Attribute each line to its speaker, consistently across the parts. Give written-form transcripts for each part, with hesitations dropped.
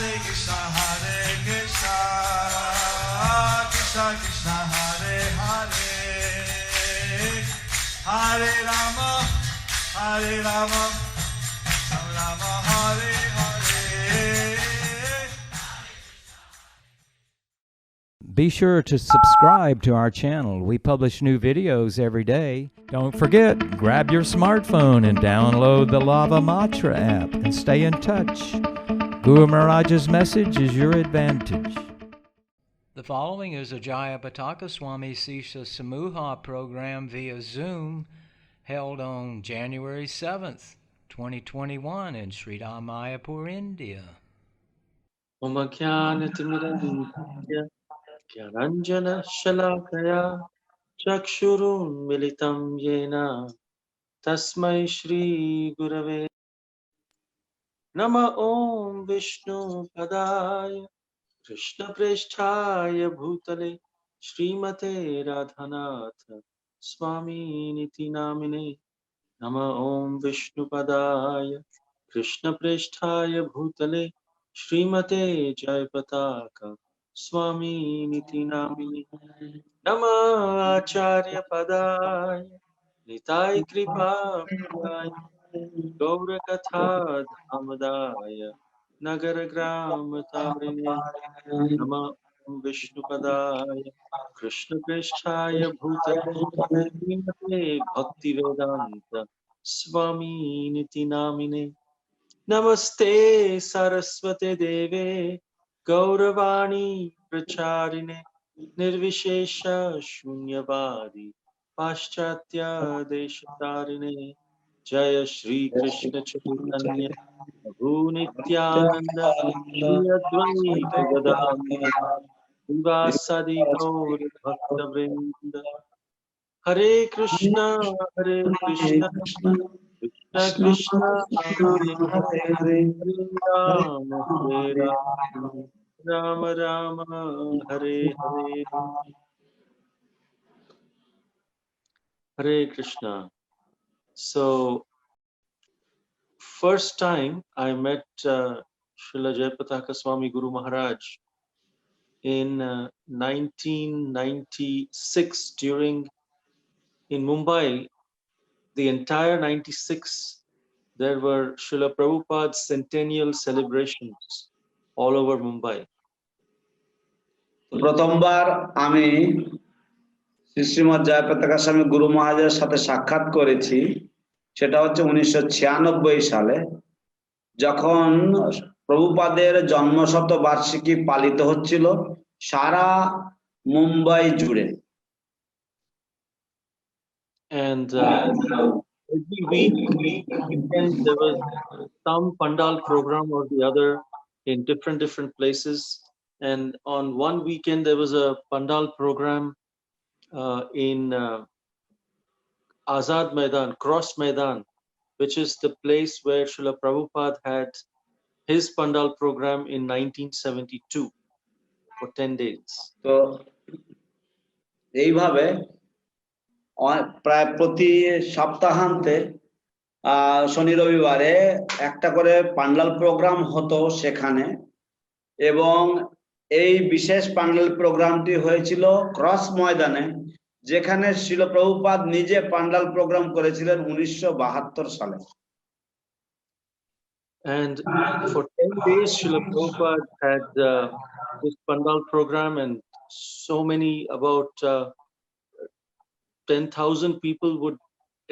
Speaker 1: Hare Krishna, Krishna Krishna, Hare Hare, Hare Rama, Rama Rama, Hare Hare.
Speaker 2: Be sure to subscribe to our channel. We publish new videos every day. Don't forget, grab your smartphone and download the Lava Matra app and stay in touch. Guru Maharaj's message is your advantage. The following is a Jayapataka Swami Sisya Samuha program via Zoom held on January 7th, 2021 in Sri Mayapur, India.
Speaker 3: Gyananjana Shalakaya Chakshurun Militam Yena Tasmai Shri Gurave Nama Om Vishnu Padaya Krishna Preshthaya Bhutale Srimate Radhanatha Swami Niti Namine Nama Om Vishnu Padaya Krishna Preshthaya Bhutale Srimate Jayapataka Swami Niti Namine Nama Acharya Padaya Nitai Kripa Padaya Gaura Katha Dhamadaya Nagara Gram Tarine Nama Vishnu Padaya Krishna Preshthaya Bhutale Srimate Bhakti Vedanta Swami Niti Namine Namaste Saraswate Deve Gauravani Pracharine Nirvishesha Shunyavadi Paschatya Deshatarine Jaya Shri Krishna Chaitanya Prabhu Nityananda Shri Advaita Gadadhara Sivasadi Gaur Bhakta Vrinda Hare Krishna Krishna Krishna Hare Hare Rama Hare Rama Rama Rama Hare Hare Hare Krishna. So, first time I met Srila Jayapataka Swami Guru Maharaj in 1996 in Mumbai. The entire 96 there were Srila Prabhupada's centennial celebrations all over Mumbai.
Speaker 4: প্রথমবার আমি শ্রীমৎ জয়পতাকা স্বামী গুরু মহারাজের সাথে সাক্ষাৎ করেছি সেটা হচ্ছে 1996 সালে যখন প্রভুপাদের জন্মশতবার্ষিকী পালিত হচ্ছিল সারা মুম্বাই জুড়ে
Speaker 3: And every weekend there was some pandal program or the other in different places. And on one weekend there was a pandal program in Azad Maidan, Cross Maidan, which is the place where Srila Prabhupada had his pandal program in 1972 for 10 days.
Speaker 4: তো এইভাবে প্রায় প্রতি সপ্তাহান্তে শনি রবিবারে একটা করে pandal programme হতো সেখানে এবং এই বিশেষ পান্ডাল প্রোগ্রামটি হয়েছিল ক্রস ময়দানে যেখানে শ্রীল প্রভুপাদ নিজে পান্ডাল প্রোগ্রাম করেছিলেন 1972 সালে
Speaker 3: And for 10 days Srila Prabhupada had this pandal program and so many about 10,000 people would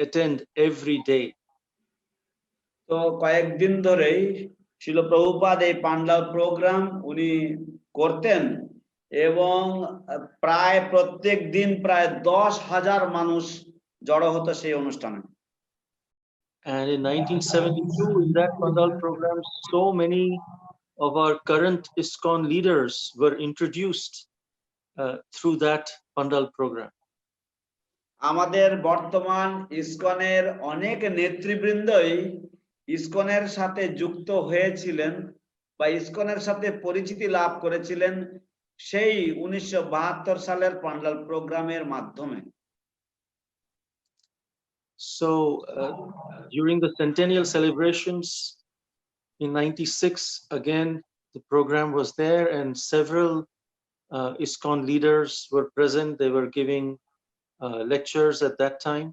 Speaker 3: attend every day.
Speaker 4: তো কয়েকদিন ধরেই শ্রীল প্রভুপাদ এই পান্ডাল প্রোগ্রাম উনি করতেন এবং প্রায় প্রত্যেক দিন প্রায় 10,000 মানুষ জড়ো হতো সেই অনুষ্ঠানে
Speaker 3: And in 1972 in that pandal program so many of our current ISKCON leaders were introduced through that pandal program.
Speaker 4: আমাদের বর্তমান ইসকনের অনেক নেতৃবৃন্দই ইসকনের সাথে যুক্ত হয়েছিলেন বা ইসকনের সাথে পরিচিতি লাভ করেছিলেন সেই 1972 সালের পান্ডাল প্রোগ্রামের মাধ্যমে
Speaker 3: So during the centennial celebrations in 96 again the program was there, and several ISKCON leaders were present. They were giving lectures at that time.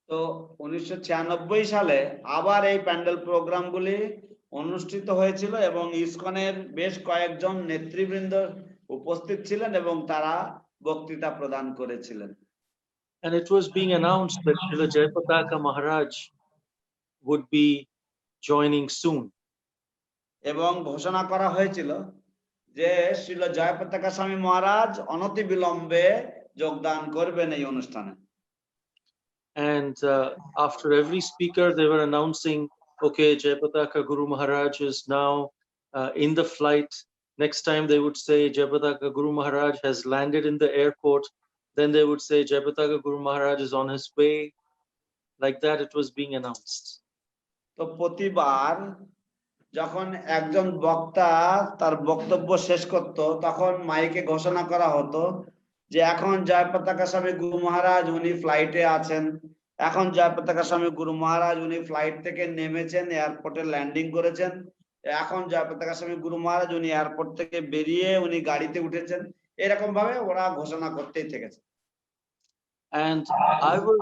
Speaker 4: তো 1996 সালে আবার এই প্যান্ডেল প্রোগ্রামগুলি অনুষ্ঠিত হয়েছিল এবং ইসকনের বেশ কয়েকজন নেতৃবৃন্দ উপস্থিত ছিলেন এবং তারা বক্তৃতা প্রদান করেছিলেন।
Speaker 3: And it was being announced that Srila Jayapataka Maharaj would be joining soon.
Speaker 4: এবং ঘোষণা করা হয়েছিল যে শ্রীল জয়পতাকা স্বামী মহারাজ অনতিবিলম্বে যোগদান করবেন এই অনুষ্ঠানে।
Speaker 3: And after every speaker, they were announcing, okay, Jayapataka Guru Maharaj is now in the flight. Next time they would say Jayapataka Guru Maharaj has landed in the airport. Then they would say Jayapataka Guru Maharaj is on his way. Like that, it was being announced.
Speaker 4: তো প্রতিবার যখন একজন বক্তা তার বক্তব্য শেষ করত তখন মাইকে ঘোষণা করা হতো যে এখন জয়পতাকা স্বামী গুরু মহারাজ উনি ফ্লাইটে আছেন, এখন জয়পতাকা স্বামী গুরু মহারাজ উনি ফ্লাইট থেকে নেমেছেন, এয়ারপোর্টে ল্যান্ডিং করেছেন, এখন জয়পতাকা স্বামী গুরু মহারাজ উনি এয়ারপোর্ট থেকে বেরিয়ে উনি গাড়িতে উঠেছেন। এরকম ভাবে ওরা ঘোষণা করতেই থেকেছে।
Speaker 3: And I was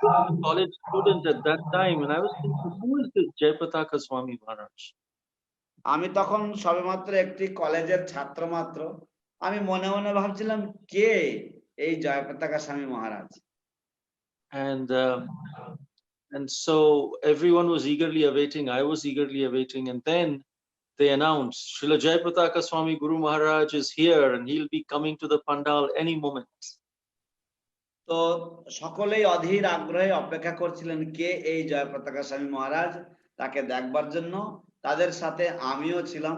Speaker 3: just a college student at that time, and I was thinking, who is this Jayapataka Swami Maharaj?
Speaker 4: আমি তখন সবেমাত্র একটি কলেজের ছাত্র মাত্র। আমি মনে মনে ভাবছিলাম কে এই জয়পতাকা স্বামী মহারাজ।
Speaker 3: And so everyone was eagerly awaiting. I was eagerly awaiting, and then they announced, Srila Jayapataka Swami Guru Maharaj is here, and he'll be coming to the pandal any moment.
Speaker 4: তো সকলেই অধীর আগ্রহে অপেক্ষা করছিলেন কে এই জয়পতাকা স্বামী মহারাজ, তাকে দেখবার জন্য। তাদের সাথে আমিও ছিলাম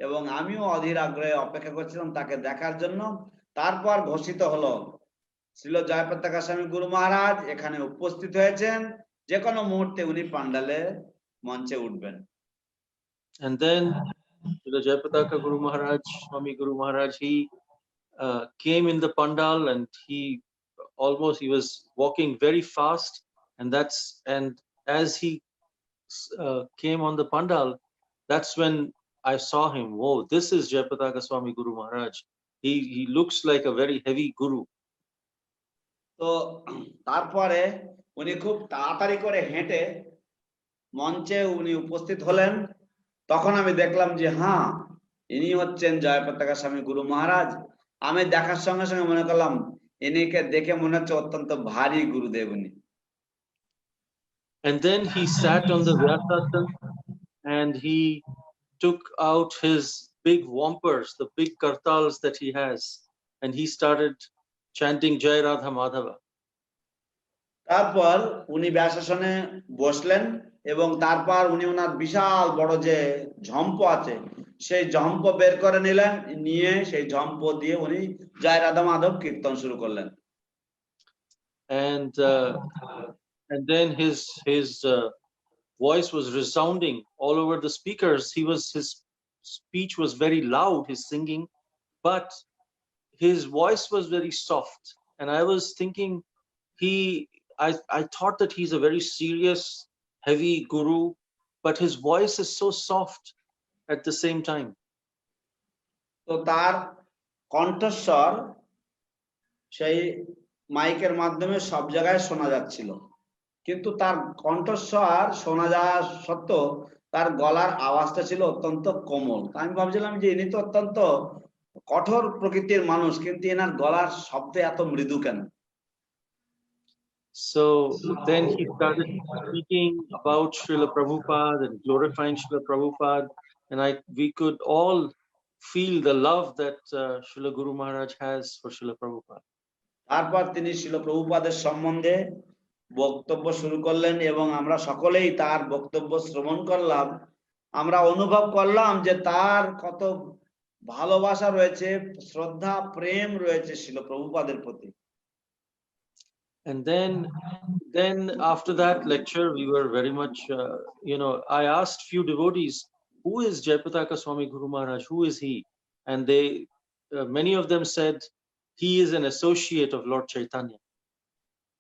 Speaker 4: এবং আমিও অধীর আগ্রহে অপেক্ষা করছিলাম তাকে দেখার জন্য। তারপর ঘোষিত হলো শ্রীল জয়পতাকা স্বামী গুরু মহারাজ এখানে উপস্থিত হয়েছেন, যে কোনো মুহূর্তে উনি পান্ডালে মঞ্চে উঠবেন।
Speaker 3: And then Srila Jayapataka Guru Maharaj, Swami Guru Maharaj, he came in the pandal, and he was walking very fast, and as he came on the pandal, that's when I saw him. Whoa, this is Jayapataka Swami Guru Maharaj. He looks like a very heavy guru.
Speaker 4: তো তারপরে উনি খুব তাড়াতাড়ি করে হেঁটে মঞ্চে উনি উপস্থিত হলেন। তখন আমি দেখলাম যে হ্যাঁ, ইনি হচ্ছেন জয়পতাকা স্বামী গুরু মহারাজ। আমি দেখার সঙ্গে সঙ্গে মনে করলাম ইনিকে দেখে মনে হচ্ছে অত্যন্ত ভারী গুরুদেব উনি।
Speaker 3: And then he sat on the Vyasasana, and he took out his big wampers, the big kartals that he has, and he started chanting Jai Radha Madhava.
Speaker 4: তারপর উনি ব্যাসাসনে বসলেন এবং তারপর উনি ওনার বিশাল বড় যে ঝম্প আছে সেই ঝম্প বের করে নিলেন, নিয়ে সেই ঝম্প দিয়ে উনি জয় রাধা মাধব কীর্তন শুরু করলেন।
Speaker 3: And then his voice was resounding all over the speakers. His speech was very loud, his singing, but his voice was very soft. And I was thinking, I thought that he's a very serious, heavy guru, but his voice is so soft at the same time.
Speaker 4: তো তার কণ্ঠস্বর সেই মাইকের মাধ্যমে সব জায়গায় শোনা যাচ্ছিল, কিন্তু তার কণ্ঠস্বর শোনা যাওয়া সত্ত্বেও তার গলার আওয়াজটা ছিল অত্যন্ত কোমল। আমি ভাবছিলাম যে ইনি তো অত্যন্ত কঠোর প্রকৃতির মানুষ, কিন্তু এনার গলার শব্দ এত মৃদু কেন?
Speaker 3: So then he started speaking about Srila Prabhupada and glorifying Srila Prabhupada, and we could all feel the love that Srila Guru Maharaj has for Srila Prabhupada.
Speaker 4: তারপর তিনি শ্রীল প্রভুপাদের সম্বন্ধে বক্তব্য শুরু করলেন এবং আমরা সকলেই তার বক্তব্য শ্রবণ করলাম। আমরা অনুভব করলাম যে তার কত ভালোবাসা রয়েছে, শ্রদ্ধা, প্রেম রয়েছে শ্রীল প্রভুপাদের প্রতি।
Speaker 3: And then after that lecture, we were very much, I asked few devotees, who is Jayapataka Swami Guru Maharaj? Who is he? And many of them said, he is an associate of Lord Chaitanya.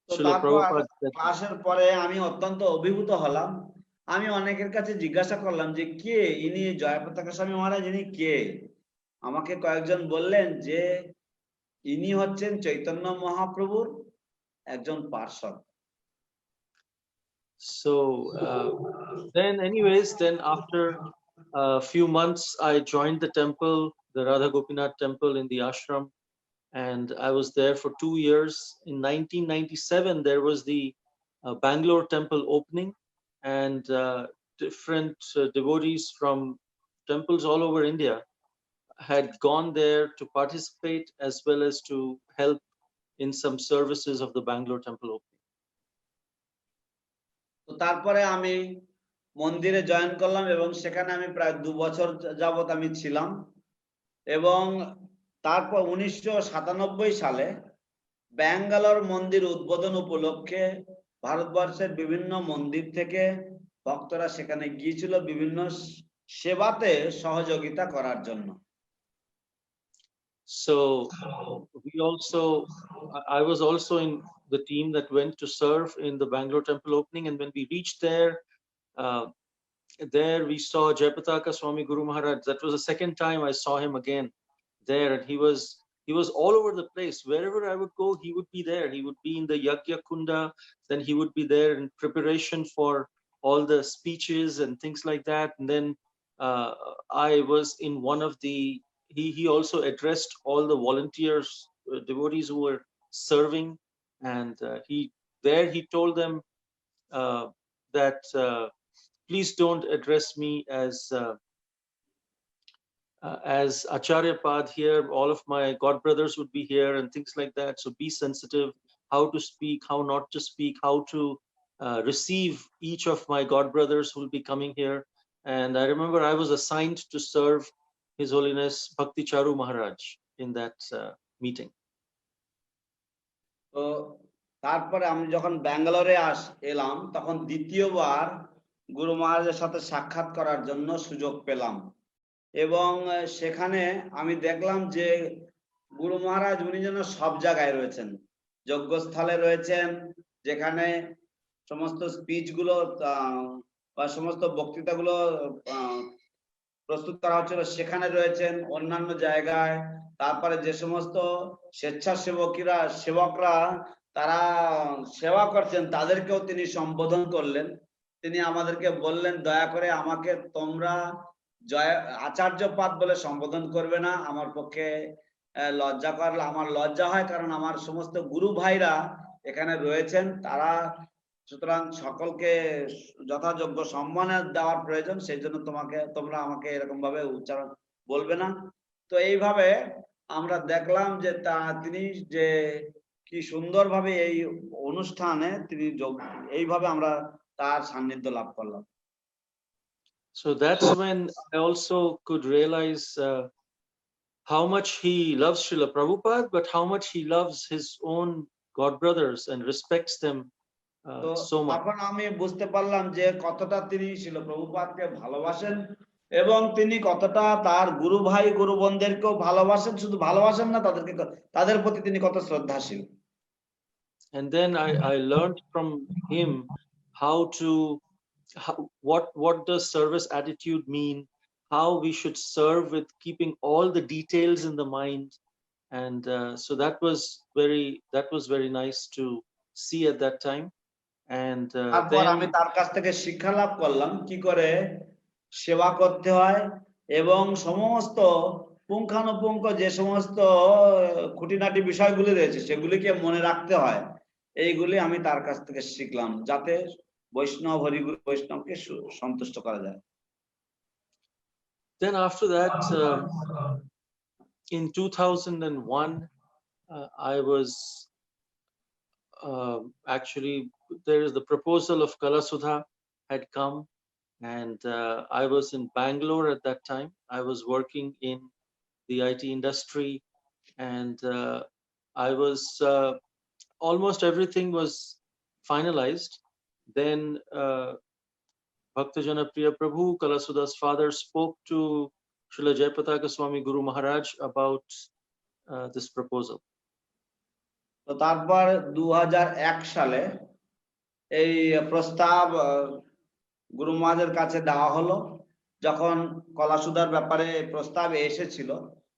Speaker 4: ক্লাসের পরে আমি অত্যন্ত অভিভূত হলাম আমি অনেকের কাছে জিজ্ঞাসা করলাম যে কে ইনি জয়পতাকা স্বামী মহারাজ, ইনি কে? আমাকে কয়েকজন বললেন যে ইনি হচ্ছেন চৈতন্য মহাপ্রভুর একজন পার্ষদ।
Speaker 3: So then anyways, then after a few months, I joined the temple, the Radha Gopinath temple in the ashram, and I was there for 2 years. In 1997, there was the Bangalore temple opening, and different devotees from temples all over India had gone there to participate as well as to help in some services of the Bangalore temple opening.
Speaker 4: তো তারপরে আমি মন্দিরে join করলাম এবং সেখানে আমি প্রায় 2 বছর যাবত আমি ছিলাম। এবং তারপর 1997 সালে ব্যাঙ্গালোর মন্দির উদ্বোধন উপলক্ষে ভারতবর্ষের বিভিন্ন মন্দির থেকে ভক্তরা সেখানে গিয়েছিল বিভিন্ন সেবাতে সহযোগিতা করার জন্য।
Speaker 3: So I was also in the team that went to serve in the Bangalore temple opening, and when we reached there, there we saw Jayapataka Swami Guru Maharaj. That was the second time I saw him again there, and he was all over the place. Wherever I would go, he would be there. He would be in the Yagya Kunda, then he would be there in preparation for all the speeches and things like that. And then I was in one of the, he also addressed all the volunteers, devotees who were serving, and he told them that please don't address me as Acharya Pad here. All of my god brothers would be here and things like that. So be sensitive how to speak, how not to speak, how to receive each of my god brothers who will be coming here. And I remember I was assigned to serve His Holiness Bhakti Charu Maharaj in that meeting.
Speaker 4: তো তারপরে আমি যখন ব্যাঙ্গালোরে এলাম তখন দ্বিতীয়বার গুরু মহারাজের সাথে সাক্ষাৎ করার জন্য সুযোগ পেলাম। এবং সেখানে আমি দেখলাম যে গুরু মহারাজ উনি যেন সব জায়গায় রয়েছেন, যজ্ঞস্থলে রয়েছেন, যেখানে সমস্ত স্পিচ গুলো বা সমস্ত বক্তৃতাগুলো প্রস্তুত করা হচ্ছিল সেখানে রয়েছেন, অন্যান্য জায়গায়। তারপরে যে সমস্ত সেবকরা তারা সেবা করছেন তাদেরকেও তিনি সম্বোধন করলেন। তিনি আমাদেরকে বললেন, দয়া করে আমাকে তোমরা আচার্য পাদ বলে সম্বোধন করবে না, আমার পক্ষে লজ্জা করলে আমার লজ্জা হয়, কারণ আমার সমস্ত গুরু ভাইরা এখানে রয়েছেন, তারা সুতরাং সকলকে যথাযোগ্য সম্মান দেওয়ার প্রয়োজন, সেই জন্য তোমরা আমাকে এরকম ভাবে উচ্চারণ বলবে না। তো এইভাবে আমরা দেখলাম যে তিনি যে কি সুন্দরভাবে এই অনুষ্ঠানে তিনি এইভাবে আমরা তার সান্নিধ্য লাভ করলাম।
Speaker 3: So that's when I also could realize how much he loves Srila Prabhupada, but how much he loves his own god brothers and respects them so much.
Speaker 4: তখন আমি বুঝতে পারলাম যে কতটা তিনি শিল প্রভুপাদকে ভালোবাসেন এবং তিনি কতটা তার গুরু ভাই গুরু বোনদেরকেও ভালোবাসেন। শুধু ভালোবাসেন না, তাদের প্রতি তিনি কত শ্রদ্ধাশীল।
Speaker 3: And then I learned from him what does service attitude mean, how we should serve with keeping all the details in the mind, and so that was very nice to see at that time. And
Speaker 4: তারপর আমি তার কাছ থেকে শিক্ষা লাভ করলাম কি করে সেবা করতে হয় এবং সমস্ত পুঙ্খানুপুঙ্খ যে সমস্ত খুঁটিনাটি বিষয়গুলি রয়েছে সেগুলিকে মনে রাখতে হয়। এইগুলি আমি তার কাছ থেকে শিখলাম, যাতে বৈষ্ণব হরিগুরু বৈষ্ণবকে সন্তুষ্ট করা যায়।
Speaker 3: Then after that, in 2001, I was actually, there is the proposal of Kalasudha had come, and I was in Bangalore at that time. I was working in the IT industry, and I was almost everything was finalized. Then Bhaktajana Priya Prabhu, Kalasudha's father, spoke to Srila Jayapataka Swami Guru Maharaj about this proposal.
Speaker 4: তো তারপর 2001 সালে এই প্রস্তাব গুরু মহারাজের কাছে দেওয়া হলো। যখন কলাসুদার ব্যাপারে প্রস্তাব এসেছিল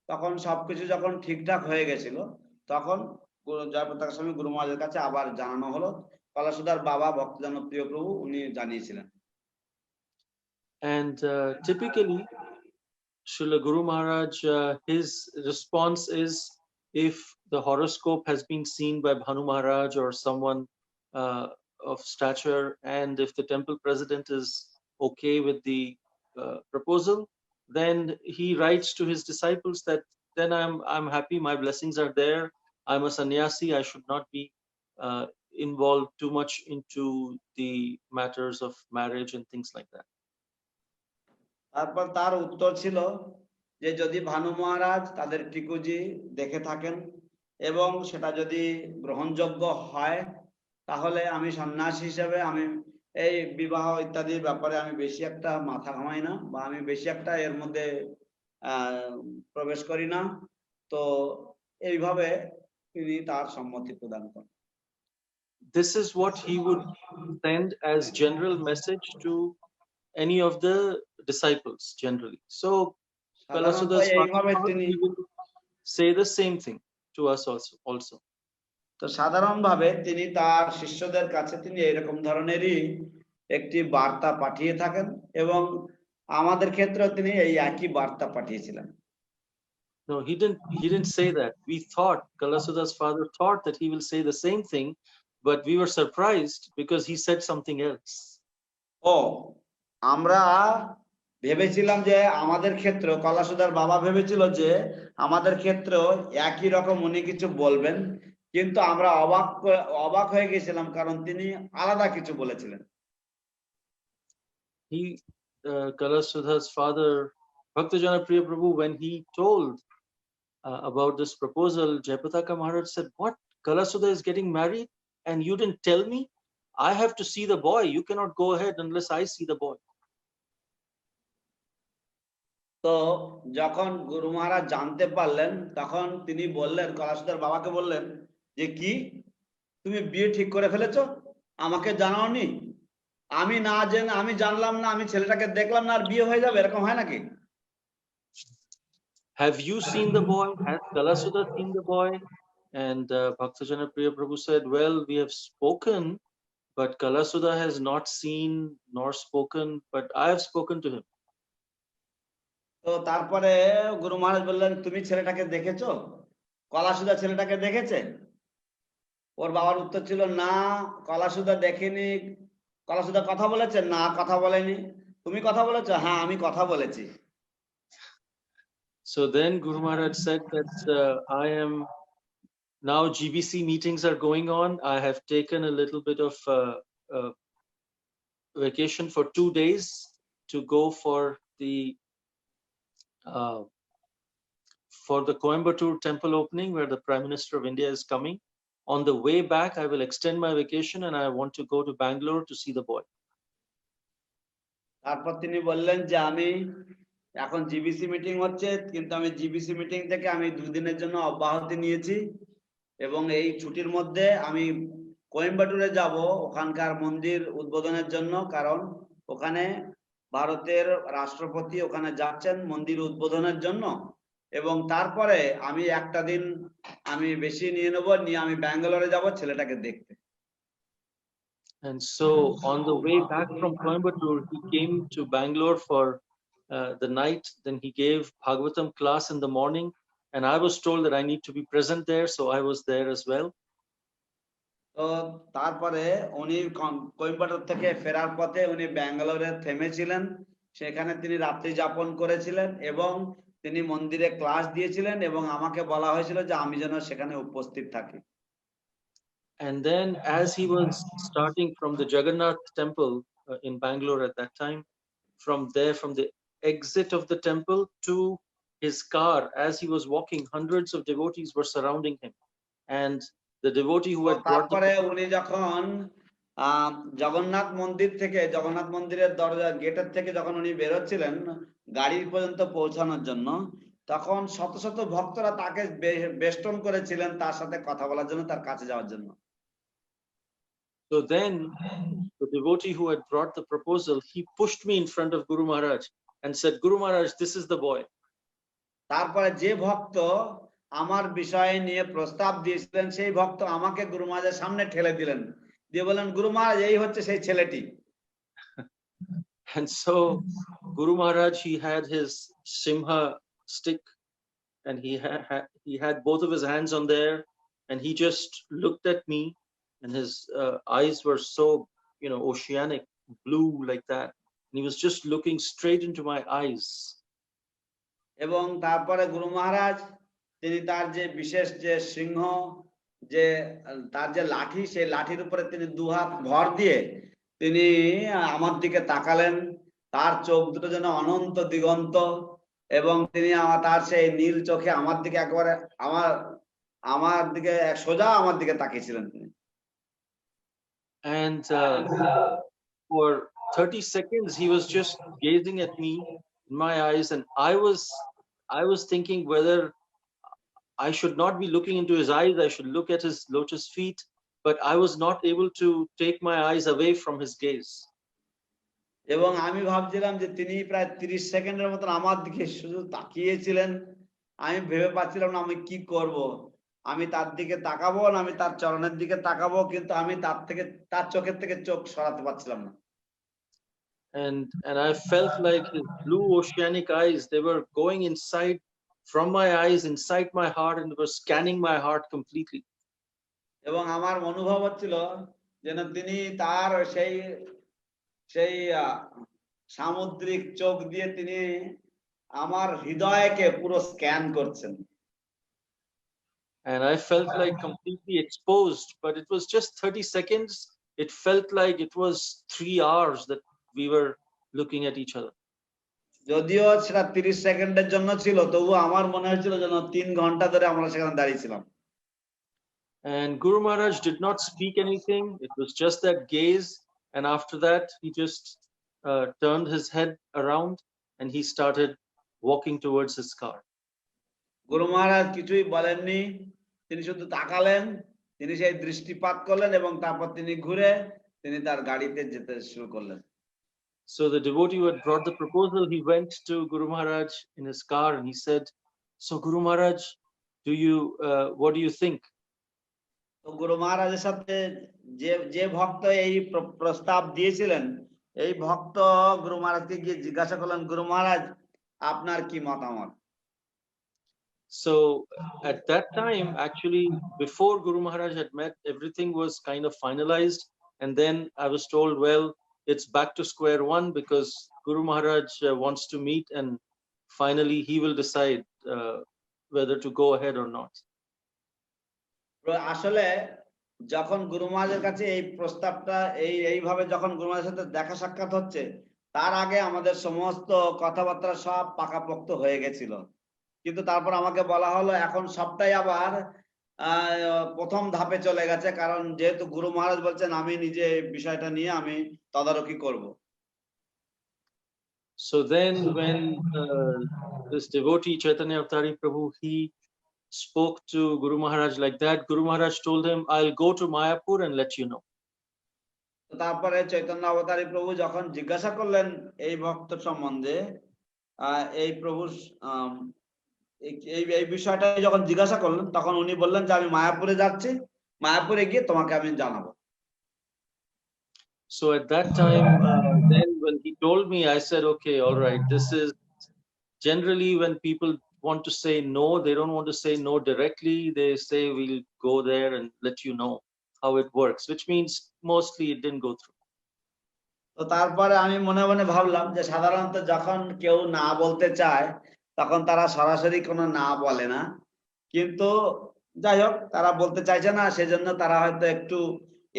Speaker 4: তখন সবকিছু যখন ঠিকঠাক হয়ে গেছিল তখন জয়পতাকা স্বামী গুরু মহারাজের কাছে আবার জানানো হলো। কলাসুদার বাবা ভক্তজন প্রিয় প্রভু উনি জানিয়েছিলেন।
Speaker 3: And typically, Srila Guru Maharaj, his response is, if the horoscope has been seen by Bhanu Maharaj or someone of stature, and if the temple president is okay with the proposal, then he writes to his disciples that then I'm happy, my blessings are there. I'm a sannyasi, I should not be involved too much into the matters of marriage and things like that.
Speaker 4: তারপর তার উত্তর ছিল যে যদি ভানু মহারাজ তাদের টিকুজি দেখে থাকেন এবং সেটা যদি গ্রহণযোগ্য হয় তাহলে আমি সন্ন্যাসী হিসেবে আমি এই বিবাহ ইত্যাদির ব্যাপারে আমি বেশি একটা মাথা ঘামাই না বা আমি বেশি একটা এর মধ্যে প্রবেশ করি না। তো এইভাবে তিনি তার সম্মতি প্রদান করেন।
Speaker 3: This is what he would send as general message to any of the disciples generally. So Kalasuda's he will say the same thing to us also.
Speaker 4: তো সাধারণভাবে তিনি তার শিষ্যদের কাছে তিনি এরকম ধরনেরই একটি বার্তা পাঠিয়ে থাকেন এবং আমাদের ক্ষেত্রেও তিনি এই একই বার্তা পাঠিয়েছিলেন।
Speaker 3: No, he didn't say that. We thought, Kalasuda's father thought that he will say the same thing, but we were surprised because he said something else.
Speaker 4: ও আমরা ভেবেছিলাম যে আমাদের ক্ষেত্রে কলাসুদার বাবা ভেবেছিল যে আমাদের ক্ষেত্রেও একই রকম উনি কিছু বলবেন, কিন্তু আমরা অবাক হয়ে গেছিলাম কারণ তিনি আলাদা কিছু বলেছিলেন।
Speaker 3: He Kalasuda's father Bhaktajana Priya Prabhu, when he told about this proposal, Jayapataka Maharaj said, "What? Kalasuda is getting married and you didn't tell me? I have to see the boy. You cannot go ahead unless I see the boy."
Speaker 4: তো যখন গুরু মহারাজ জানতে পারলেন তখন তিনি বললেন, কলাসুদার বাবাকে বললেন যে কি তুমি বিয়ে ঠিক করে ফেলেছো, আমাকে জানাওনি? আমি না জেনে আমি জানলাম না, আমি ছেলেটাকে দেখলাম না আর বিয়ে হয়ে যাবে, এরকম হয় নাকি?
Speaker 3: Have you seen the boy? Has Kalasuda seen the boy? And Bhaktajana Priya Prabhu said, well, we have spoken, but Kalasuda has not seen nor spoken, but I have spoken to him.
Speaker 4: তো তারপরে গুরু মহারাজ বললেন, তুমি ছেলেটাকে দেখেছো? কলাসুদা ছেলেটাকে দেখেছে? ওর বাবার উত্তর ছিল, না কলাসুদা দেখেনি। কলাসুদা কথা বলেছে? না কথা বলেনি। তুমি কথা বলেছো? হ্যাঁ আমি কথা বলেছি।
Speaker 3: So then Guru Maharaj said that I am now GBC meetings are going on. I have taken a little bit of vacation for 2 days to go for the Coimbatore temple opening where the Prime Minister of India is coming. On the way back, I will extend my vacation and I want to go to Bangalore to see the boy.
Speaker 4: তারপর তিনি বললেন যে আমি এখন GBC meeting হচ্ছে, কিন্তু আমি GBC meeting থেকে আমি 2 দিনের জন্য অব্যাহতি নিয়েছি এবং এই ছুটির মধ্যে আমি কোয়েম্বাটুরে যাব ওখানকার মন্দির উদ্বোধনের জন্য, কারণ ওখানে ভারতের রাষ্ট্রপতি ওখানে যাচ্ছেন মন্দির উদ্বোধনের জন্য। এবং তারপরে আমি একটা দিন আমি বেশি নিয়ে নেব, নিয়ে আমি ব্যাঙ্গালোরে যাব ছেলেটাকে দেখতে।
Speaker 3: And so on the way back from Coimbatore, he came to Bangalore for the night. Then he gave Bhagavatam class in the morning, and I was told that I need to be present there, so I was there as well.
Speaker 4: তো তারপরে উনি কোয়েম্বাটুর থেকে ফেরার পথে উনি ব্যাঙ্গালোরে থেমেছিলেন, সেখানে তিনি রাত্রি যাপন করেছিলেন এবং তিনি মন্দিরে ক্লাস দিয়েছিলেন এবং আমাকে বলা হয়েছিল যে আমি যেন সেখানে উপস্থিত থাকি।
Speaker 3: And then as he was starting from the Jagannath temple in Bangalore at that time, from the exit of the temple to his car, as he was walking, hundreds of devotees were surrounding him. And the devotee who had brought
Speaker 4: তারপরে উনি যখন জগন্নাথ মন্দির থেকে, জগন্নাথ মন্দিরের দরজা গেটের থেকে যখন উনি বেরোচ্ছিলেন গাড়ি পর্যন্ত পৌঁছানোর জন্য, তখন শত শত ভক্তরা তাকে বেষ্টন করেছিলেন তার সাথে কথা বলার জন্য, তার কাছে যাওয়ার জন্য।
Speaker 3: So then the devotee who had brought the proposal, he pushed me in front of Guru Maharaj and said, Guru Maharaj, this is the boy.
Speaker 4: তারপরে যে ভক্ত আমার বিষয় নিয়ে প্রস্তাব দিয়েছিলেন সেই ভক্ত আমাকে গুরু মহারাজের সামনে ঠেলে দিলেন, দিয়ে বললেন গুরু মহারাজ এই হচ্ছে সেই ছেলেটি।
Speaker 3: And so Guru Maharaj, he had his Simha stick and he had both of his hands on there, and he just looked at me, and his eyes were so, oceanic blue like that, and he was just looking straight into my eyes.
Speaker 4: এবং তারপরে গুরু মহারাজ তিনি তার যে বিশেষ যে সিংহ যে তার যে লাঠি, সেই লাঠির উপরে তিনি দুহাত ভর দিয়ে তিনি আমার দিকে তাকালেন, তার চোখ দুটো যেন অনন্ত দিগন্ত, এবং তিনি তার সেই নীল চোখে আমার দিকে একবারে আমার দিকে সোজা আমার দিকে তাকিয়েছিলেন তিনি।
Speaker 3: And for 30 seconds he was just gazing at me in my eyes, and I was thinking whether I should not be looking into his eyes, I should look at his lotus feet, but I was not able to take my eyes away from his gaze.
Speaker 4: এবং আমি ভাবছিলাম যে তিনি প্রায় 30 সেকেন্ডের মতন আমার দিকে শুধু তাকিয়েছিলেন, আমি ভেবে পাচ্ছিলাম না আমি কি করব, আমি তার দিকে তাকাবো না আমি তার চরণের দিকে তাকাবো, কিন্তু আমি তার চোখের থেকে চোখ সরাতে পারছিলাম না।
Speaker 3: And I felt like his blue oceanic eyes, they were going inside from my eyes inside my heart, and they were scanning my heart completely.
Speaker 4: এবং আমার অনুভব হচ্ছিল যেন তিনি তার সেই সামুদ্রিক চোখ দিয়ে তিনি আমার হৃদয়কে পুরো স্ক্যান করছেন।
Speaker 3: And I felt like completely exposed, but it was just 30 seconds. It felt like it was 3 hours that we were looking at each other.
Speaker 4: যদিও সেটা 30 সেকেন্ডের জন্য ছিল, তবু আমার মনে হয়েছিল যেন 3 ঘন্টা ধরে আমরা সেখানে দাঁড়িয়ে ছিলাম।
Speaker 3: And Guru Maharaj did not speak anything. It was just that gaze, and after that he just turned his head around and he started walking towards his car.
Speaker 4: গুরু মহারাজ কিছুই বলেননি, তিনি শুধু তাকালেন, তিনি সেই দৃষ্টিপাত করলেন এবং তারপর তিনি ঘুরে তিনি তার গাড়িতে যেতে শুরু করলেন।
Speaker 3: So the devotee who had brought the proposal, he went to Guru Maharaj in his car and he said, so Guru Maharaj, what do you think?
Speaker 4: তো গুরু মহারাজের সাথে যে ভক্ত এই প্রস্তাব দিয়েছিলেন, এই ভক্ত গুরু মহারাজকে গিয়ে জিজ্ঞাসা করলেন, গুরু মহারাজ আপনার কি মতামত?
Speaker 3: So at that time, actually, before Guru Maharaj had met, everything was kind of finalized, and then I was told, well, it's back to square one because Guru Maharaj wants to meet, and finally he will decide whether to go ahead or not.
Speaker 4: আসলে যখন গুরু মহারাজের কাছে এই প্রস্তাবটা এইভাবে যখন গুরু মহারাজের সাথে দেখা সাক্ষাৎ হচ্ছে, তার আগে আমাদের সমস্ত কথাবার্তা সব পাকাপোক্ত হয়ে গেছিল, কিন্তু তারপর আমাকে বলা হলো এখন সবটাই আবার প্রথম ধাপে চলে গেছে, কারণ যেহেতু গুরু মহারাজ বলছেন আমি নিজে বিষয়টা নিয়ে আমি তদারকি করব।
Speaker 3: So then when this devotee Chaitanya Avatari Prabhu, he spoke to Guru Maharaj like that, Guru Maharaj told him, I'll go to Mayapur and let you know.
Speaker 4: তারপরে চৈতন্য অবতারী প্রভু যখন জিজ্ঞাসা করলেন এই ভক্ত সম্বন্ধে, এই প্রভু এই বিষয়টা যখন জিজ্ঞাসা করলেন, তখন উনি বললেন যে আমি মায়াপুরে যাচ্ছি, মায়াপুরে গিয়ে তোমাকে আমি জানাবো।
Speaker 3: So at that time, then when he told me, I said, okay, all right, this is generally when people want to say no, they don't want to say no directly, they say we'll go there and let you know how it works, which means mostly it didn't go through.
Speaker 4: তো তারপরে আমি মনে মনে ভাবলাম যে সাধারণত যখন কেউ না বলতে চায় তখন তারা সরাসরি কোনো না বলে না, কিন্তু যাই হোক তারা বলতে চাইছে না, সেজন্য তারা হয়তো একটু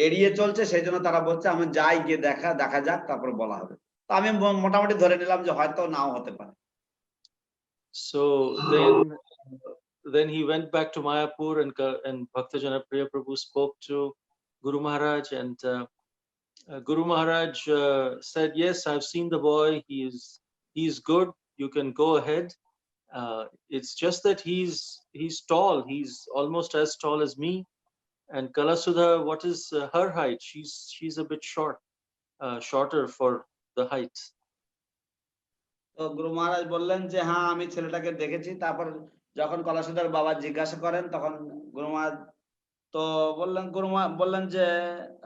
Speaker 4: এড়িয়ে চলছে, সেই জন্য তারা বলছে আমি যাই, গিয়ে দেখা যাক তারপর বলা হবে। তো আমি মোটামুটি ধরে নিলাম যে হয়তো নাও হতে পারে।
Speaker 3: So then he went back to Mayapur, and Bhaktajana Priya Prabhu spoke to Guru Maharaj, and Guru Maharaj said, yes, I've seen the boy, he's good, you can go ahead. It's just that he's tall, he's almost as tall as me, And Kalasudha, what is her height? She's a bit shorter for the height.
Speaker 4: তো গুরু মহারাজ বললেন যে হ্যাঁ আমি ছেলেটাকে দেখেছি। তারপর যখন কলাসুদার বাবা জিজ্ঞাসা করেন তখন গুরু মহারাজ তো বললেন যে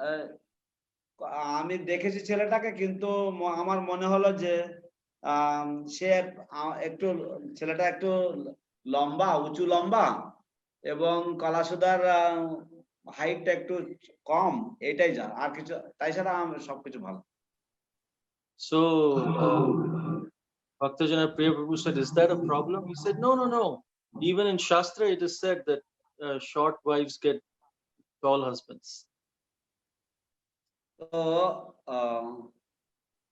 Speaker 4: আহ, আমি দেখেছি ছেলেটাকে, কিন্তু আমার মনে হলো যে সে একটু ছেলেটা একটু লম্বা, উঁচু লম্বা, এবং কলাসুদার হাইটটা একটু কম, এটাই যা, আর কিছু তাই ছাড়া সবকিছু ভালো।
Speaker 3: So Bhaktajana Priya Prabhu said, is that a problem? He said, no. Even in Shastra it is said that short wives get tall husbands.
Speaker 4: তো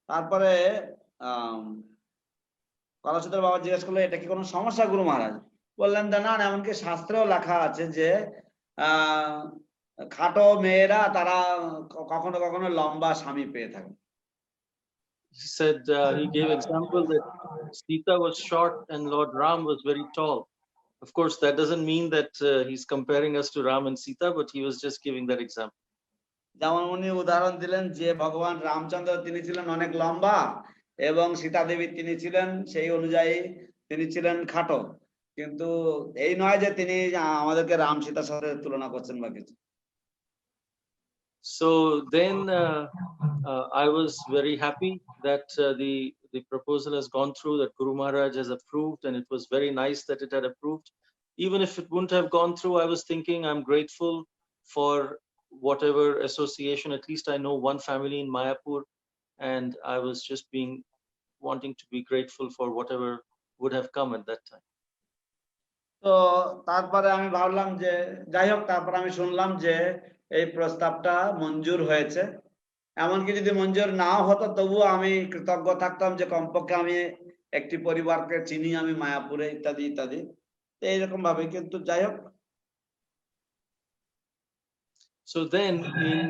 Speaker 4: তারপরে কলাসুদার বাবা জিজ্ঞেস করলো এটা কি কোনো সমস্যা গুরু মহারাজ? বললেন না, এমনকি শাস্ত্রেও লেখা আছে যে খাটো মেয়েরা তারা কখনো কখনো লম্বা স্বামী পেয়ে থাকে।
Speaker 3: He said, he gave example that Sita was short and Lord Ram was very tall. Of course, that doesn't mean that he's comparing us to Ram and Sita, but he was just giving that example.
Speaker 4: যেমন উনি উদাহরণ দিলেন যে ভগবান রামচন্দ্র তিনি ছিলেন অনেক লম্বা এবং সীতা দেবী তিনি ছিলেন সেই অনুযায়ী তিনি ছিলেন খাটো, কিন্তু এই নয় যে তিনি আমাদেরকে রাম সীতার সাথে তুলনা করছেন বা কিছু।
Speaker 3: So then I was very happy that the proposal has gone through, that Guru Maharaj has approved, and it was very nice that it had approved. Even if it wouldn't have gone through, I was thinking I'm grateful for whatever association. At least I know one family in Mayapur, and I was just wanting to be grateful for whatever would have come at that time.
Speaker 4: তো তারপরে আমি ভাবলাম যে যাই হোক, তারপর আমি শুনলাম যে এই প্রস্তাবটা মঞ্জুর হয়েছে। এমনকি যদি মঞ্জুর নাও হতো তবুও আমি কৃতজ্ঞ থাকতাম যে কমপক্ষে আমি একটি পরিবারকে চিনি আমি মায়াপুরে, ইত্যাদি ইত্যাদি, এইরকম ভাবে। কিন্তু যাই হোক।
Speaker 3: So then in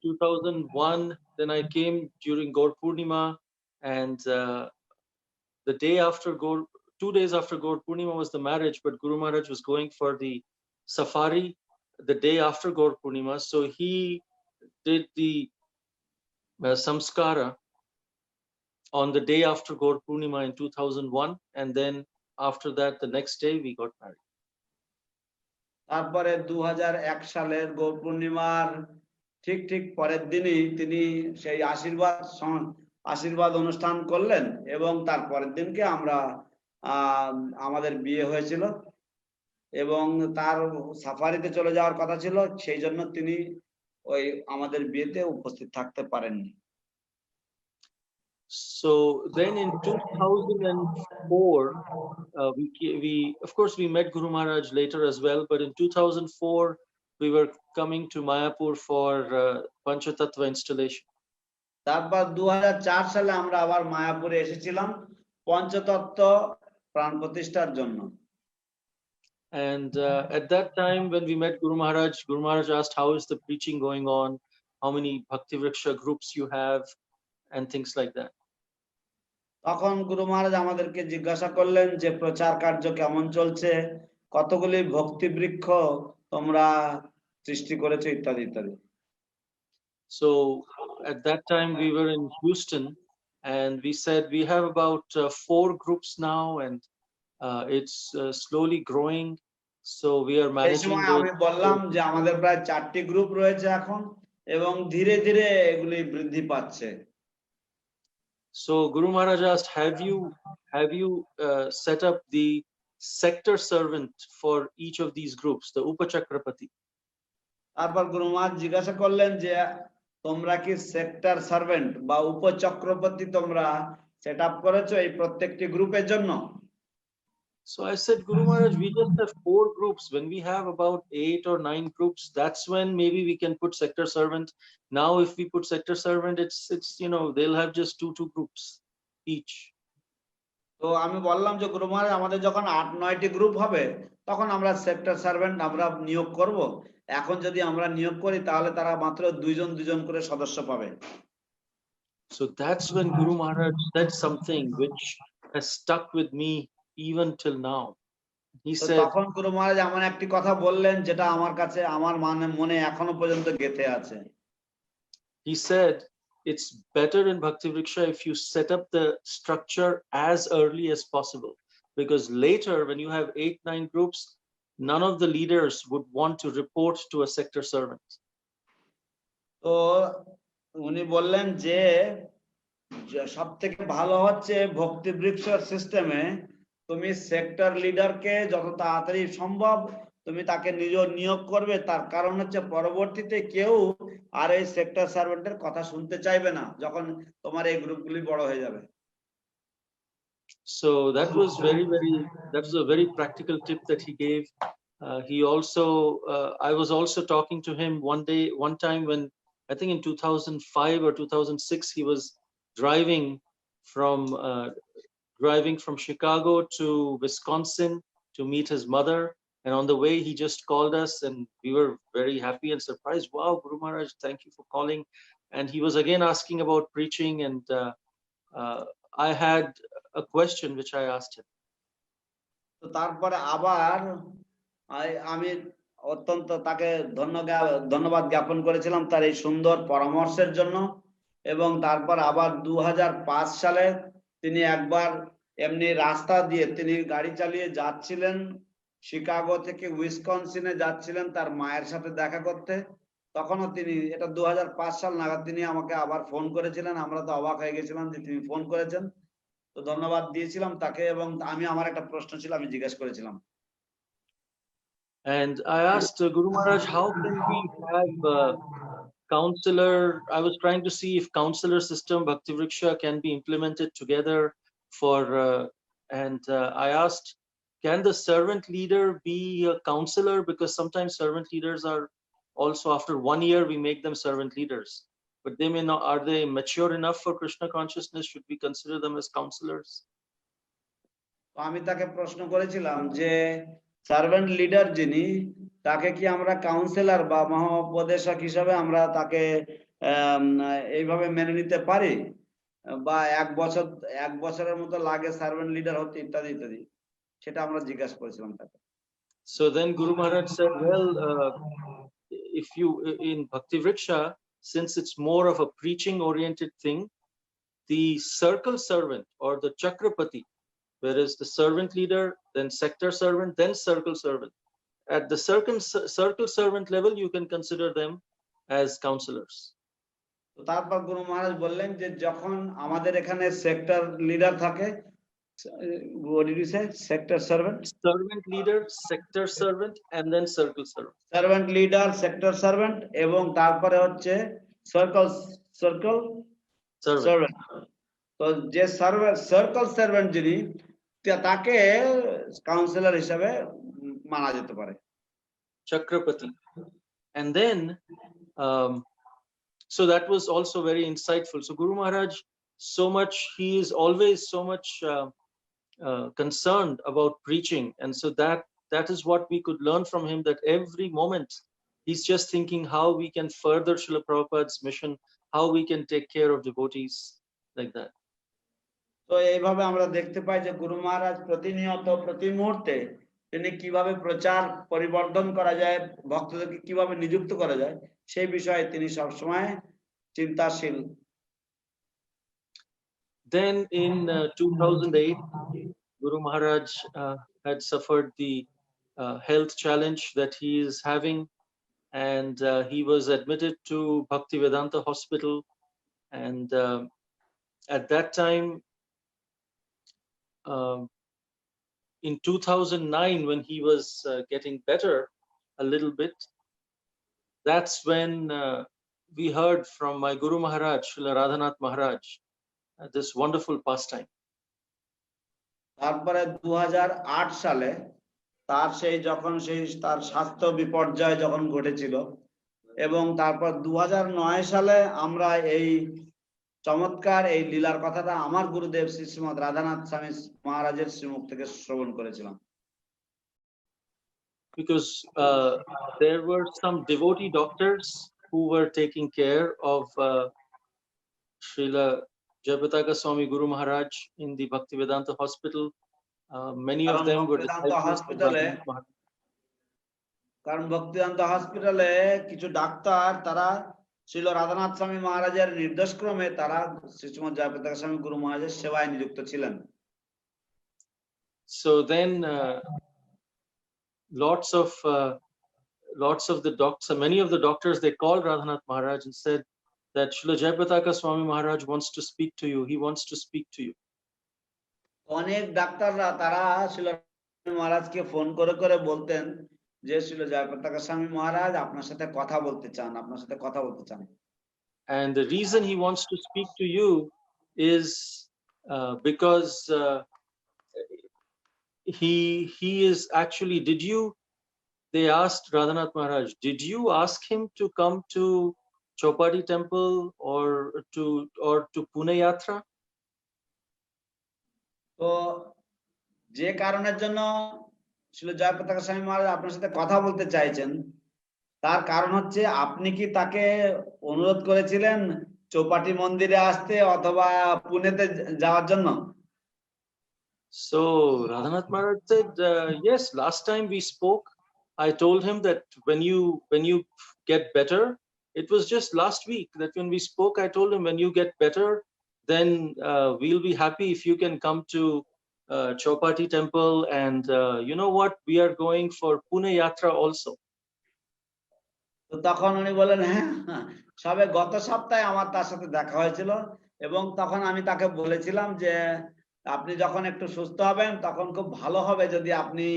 Speaker 3: 2001, then I came during Gaur Purnima, and the day after 2 days after Gaur Purnima was the marriage, but Guru Maharaj was going for the safari the day after Gaur Purnima. So he did the samskara on the day after Gaur Purnima in 2001, and then after that, the next day we got married.
Speaker 4: তারপরে 2001 সালের গৌর পূর্ণিমার ঠিক পরের দিনই তিনি সেই আশীর্বাদ অনুষ্ঠান করলেন, এবং তারপরের দিনকে আমরা আমাদের বিয়ে হয়েছিল, এবং তার সাফারিতে চলে যাওয়ার কথা ছিল, সেই জন্য তিনি ওই আমাদের বিয়েতে উপস্থিত থাকতে পারেননি।
Speaker 3: So then in 2004, we of course we met Guru Maharaj later as well, but in 2004 we were coming to Mayapur for Panchatattva installation.
Speaker 4: তারপর 2004 সালে আমরা আবার মায়াপুরে এসেছিলাম পঞ্চতত্ত্ব প্রাণ প্রতিষ্ঠার জন্য।
Speaker 3: And at that time when we met Guru Maharaj asked, how is the preaching going on, how many Bhakti Vriksha groups you have, and things like that.
Speaker 4: তখন গুরু মহারাজ আমাদেরকে জিজ্ঞাসা করলেন যে প্রচার কার্য কেমন চলছে, কতগুলি ভক্তি বৃক্ষ তোমরা সৃষ্টি করেছো, ইত্যাদি ইত্যাদি।
Speaker 3: So at that time we were in Houston, and we said we have about 4 groups now, and it's slowly growing, so we are managing those.
Speaker 4: আমি বললাম যে আমাদের প্রায় 4টি গ্রুপ রয়েছে এখন, এবং ধীরে ধীরে এগুলি বৃদ্ধি পাচ্ছে।
Speaker 3: So Guru Maharaj asked, have you set up the sector servant for each of these groups, the Upachakrapati?
Speaker 4: তারপর গুরু মহারাজ জিজ্ঞাসা করলেন যে তোমরা কি সেক্টর সার্ভেন্ট বা উপচক্রবর্তী তোমরা সেট আপ করেছো এই প্রত্যেকটি গ্রুপের জন্য?
Speaker 3: So I said, Guru Maharaj, we just have 4 groups. When we have about 8 or 9 groups, that's when maybe we can put sector servant. Now, if we put sector servant, it's they'll have just 2 groups each.
Speaker 4: তো আমি বললাম যে গুরু মহারাজ আমাদের যখন 8-9টি group হবে তখন আমরা sector servant আমরা নিয়োগ করব। এখন যদি আমরা নিয়োগ করি তাহলে তারা মাত্র 2জন করে সদস্য পাবে।
Speaker 3: So that's when Guru Maharaj said something which has stuck with me even till now. he
Speaker 4: তো
Speaker 3: said,
Speaker 4: তখন গুরু মহারাজ এমন একটি কথা বললেন যেটা আমার কাছে আমার মনে এখনো পর্যন্ত গেঁথে আছে।
Speaker 3: he said, it's better in Bhakti Vriksha if you set up the structure as early as possible, because later when you have 8-9 groups, none of the leaders would want to report to a sector servant.
Speaker 4: তো উনি বললেন যে সব থেকে ভালো হচ্ছে ভক্তি বৃক্ষ সিস্টেমে তুমি সেক্টর লিডারকে যত তাড়াতাড়ি সম্ভব তুমি তাকে নিয়োগ করবে, তার কারণ হচ্ছে পরবর্তীতে কেউ আর এই সেক্টর সার্ভেন্টের কথা শুনতে চাইবে না যখন তোমার এই গ্রুপগুলি বড় হয়ে যাবে।
Speaker 3: So that was a very practical tip that he gave. He also, I was also talking to him one time when I think in 2005 or 2006 he was driving from Chicago to Wisconsin to meet his mother, and on the way he just called us and we were very happy and surprised. Wow, Guru Maharaj, thank you for calling. And he was again asking about preaching, and I had a question which I asked him.
Speaker 4: তো তারপরে আবার আমি অত্যন্ত তাকে ধন্যবাদ জ্ঞাপন করেছিলাম তার এই সুন্দর পরামর্শের জন্য। এবং তারপর আবার 2005 সালে তিনি একবার এমনি রাস্তা দিয়ে তিনি গাড়ি চালিয়ে যাচ্ছিলেন, শিকাগো থেকে উইসকনসিনে যাচ্ছিলেন তার মায়ের সাথে দেখা করতে। তখনও তিনি, এটা 2005 সাল নাগাদ, তিনি আমাকে আবার ফোন করেছিলেন। আমরা তো অবাক হয়ে গেছিলাম যে তিনি ফোন করেছেন। তো ধন্যবাদ দিয়েছিলাম তাকে, এবং আমি আমার একটা প্রশ্ন ছিল, আমি জিজ্ঞেস করেছিলাম।
Speaker 3: And I asked Guru Maharaj, how can we have counselor? I was trying to see if counselor system Bhakti Vriksha can be implemented together for, and I asked, can the servant leader be a counselor? Because sometimes servant leaders are also, after 1 year, we make them servant leaders, but they may not. Are they mature enough for Krishna consciousness? Should we consider them as counselors?
Speaker 4: আমি তাকে প্রশ্ন করেছিলাম যে servant leader যিনি, তাকে কি আমরা councillor বা মহোপদেশক হিসাবে আমরা তাকে এইভাবে মেনে নিতে পারি, বা এক বছরের মতো লাগে সার্ভেন্ট লিডার হতে, ইত্যাদি ইত্যাদি, সেটা আমরা জিজ্ঞাসা করেছিলাম তাকে।
Speaker 3: So then Guru Maharaj said, well, if you in Bhakti Vriksha, since it's more of a preaching oriented thing, the circle servant or the chakrapati, whereas the servant leader, then sector servant, then circle servant, at the circle servant level you can consider them as counselors.
Speaker 4: তারপর গুরু মহারাজ বললেন যে যখন আমাদের এখানে sector leader থাকে, what did you say? Sector servant,
Speaker 3: servant leader, sector servant, and then circle servant.
Speaker 4: Servant leader, sector servant, এবং তারপরে হচ্ছে circle servant. তো যে সার্কেল সার্ভেন্ট যিনি, তাকে কাউন্সিলর হিসেবে মানা যেতে পারে,
Speaker 3: chakrapati. And then so that was also very insightful. So Guru Maharaj, he is always so much concerned about preaching, and so that is what we could learn from him, that every moment he's just thinking how we can further Srila Prabhupada's mission, how we can take care of devotees, like that.
Speaker 4: তো এইভাবে আমরা দেখতে পাই যে গুরু মহারাজ প্রতিনিয়ত প্রতি মুহূর্তে তিনি কিভাবে প্রচার পরিবর্ধন করা যায়, ভক্তদেরকে কিভাবে নিযুক্ত করা যায়, সেই বিষয়ে তিনি সবসময় চিন্তাশীল।
Speaker 3: Then in 2008, Guru Maharaj had suffered the health challenge that he is having, and he was admitted to Bhaktivedanta Hospital. And at that time, in 2009, when he was getting better a little bit, that's when we heard from my Guru Maharaj, Srila Radhanath Maharaj, this wonderful pastime.
Speaker 4: তারপরে 2008 সালে তার তার স্বাস্থ্য বিপর্যয় যখন ঘটেছিল, এবং তারপর 2009 সালে আমরা এই চমৎকার এই লীলার কথাটা আমার গুরুদেব শ্রী শ্রীমৎ রাধানাথ স্বামী মহারাজের শ্রীমুখ থেকে শ্রবণ করেছিলাম।
Speaker 3: Because there were some devotee doctors who were taking care of Srila Jayapataka Swami Guru Maharaj in the Bhaktivedanta Hospital, Many of them were disciples of Radhanath Maharaj.
Speaker 4: কারণ ভক্তিদান্ত হসপিটালে কিছু ডাক্তার তারা ছিল রাধানাথ স্বামী মহারাজের নির্দেশক্রমে তারা শ্রীমৎ জয়প্রতাকা স্বামী গুরু মহারাজের সেবায় নিযুক্ত ছিলেন।
Speaker 3: So then lots of the doctors, many of the doctors, they called Radhanath Maharaj and said that Srila Jayapataka Swami Maharaj wants to speak to you. He wants to speak to you.
Speaker 4: অনেক ডাক্তাররা তারা শ্রীল মহারাজকে phone করে করে বলতেন যে শ্রীল জয়প্রতাকা স্বামী মহারাজ আপনার সাথে কথা বলতে চান, আপনার সাথে কথা বলতে চান।
Speaker 3: And the reason he wants to speak to you is because he is actually, they asked Radhanath Maharaj, did you ask him to come to Chopadi temple or to Pune Yatra?
Speaker 4: তো যে কারণের জন্য শ্রীল জয়প্রতাকা স্বামী মহারাজ আপনার সাথে কথা বলতে চাইছেন তার কারণ হচ্ছে আপনি কি তাকে অনুরোধ করেছিলেন চৌপাটি মন্দিরে আসতে অথবা পুনেতে যাওয়ার জন্য?
Speaker 3: So Radhanath Maharaj said, yes, last time we spoke, I told him that when you get better, it was just last week that when we spoke, I told him when you get better, then we'll be happy if you can come to Chowpatty temple, and you know what, we are going for Pune Yatra also.
Speaker 4: তো তখন উনি বলেন হ্যাঁ সবে গত সপ্তাহে আমার তার সাথে দেখা হয়েছিল এবং তখন আমি তাকে বলেছিলাম যে আপনি যখন একটু সুস্থ হবেন তখন খুব ভালো হবে যদি আপনি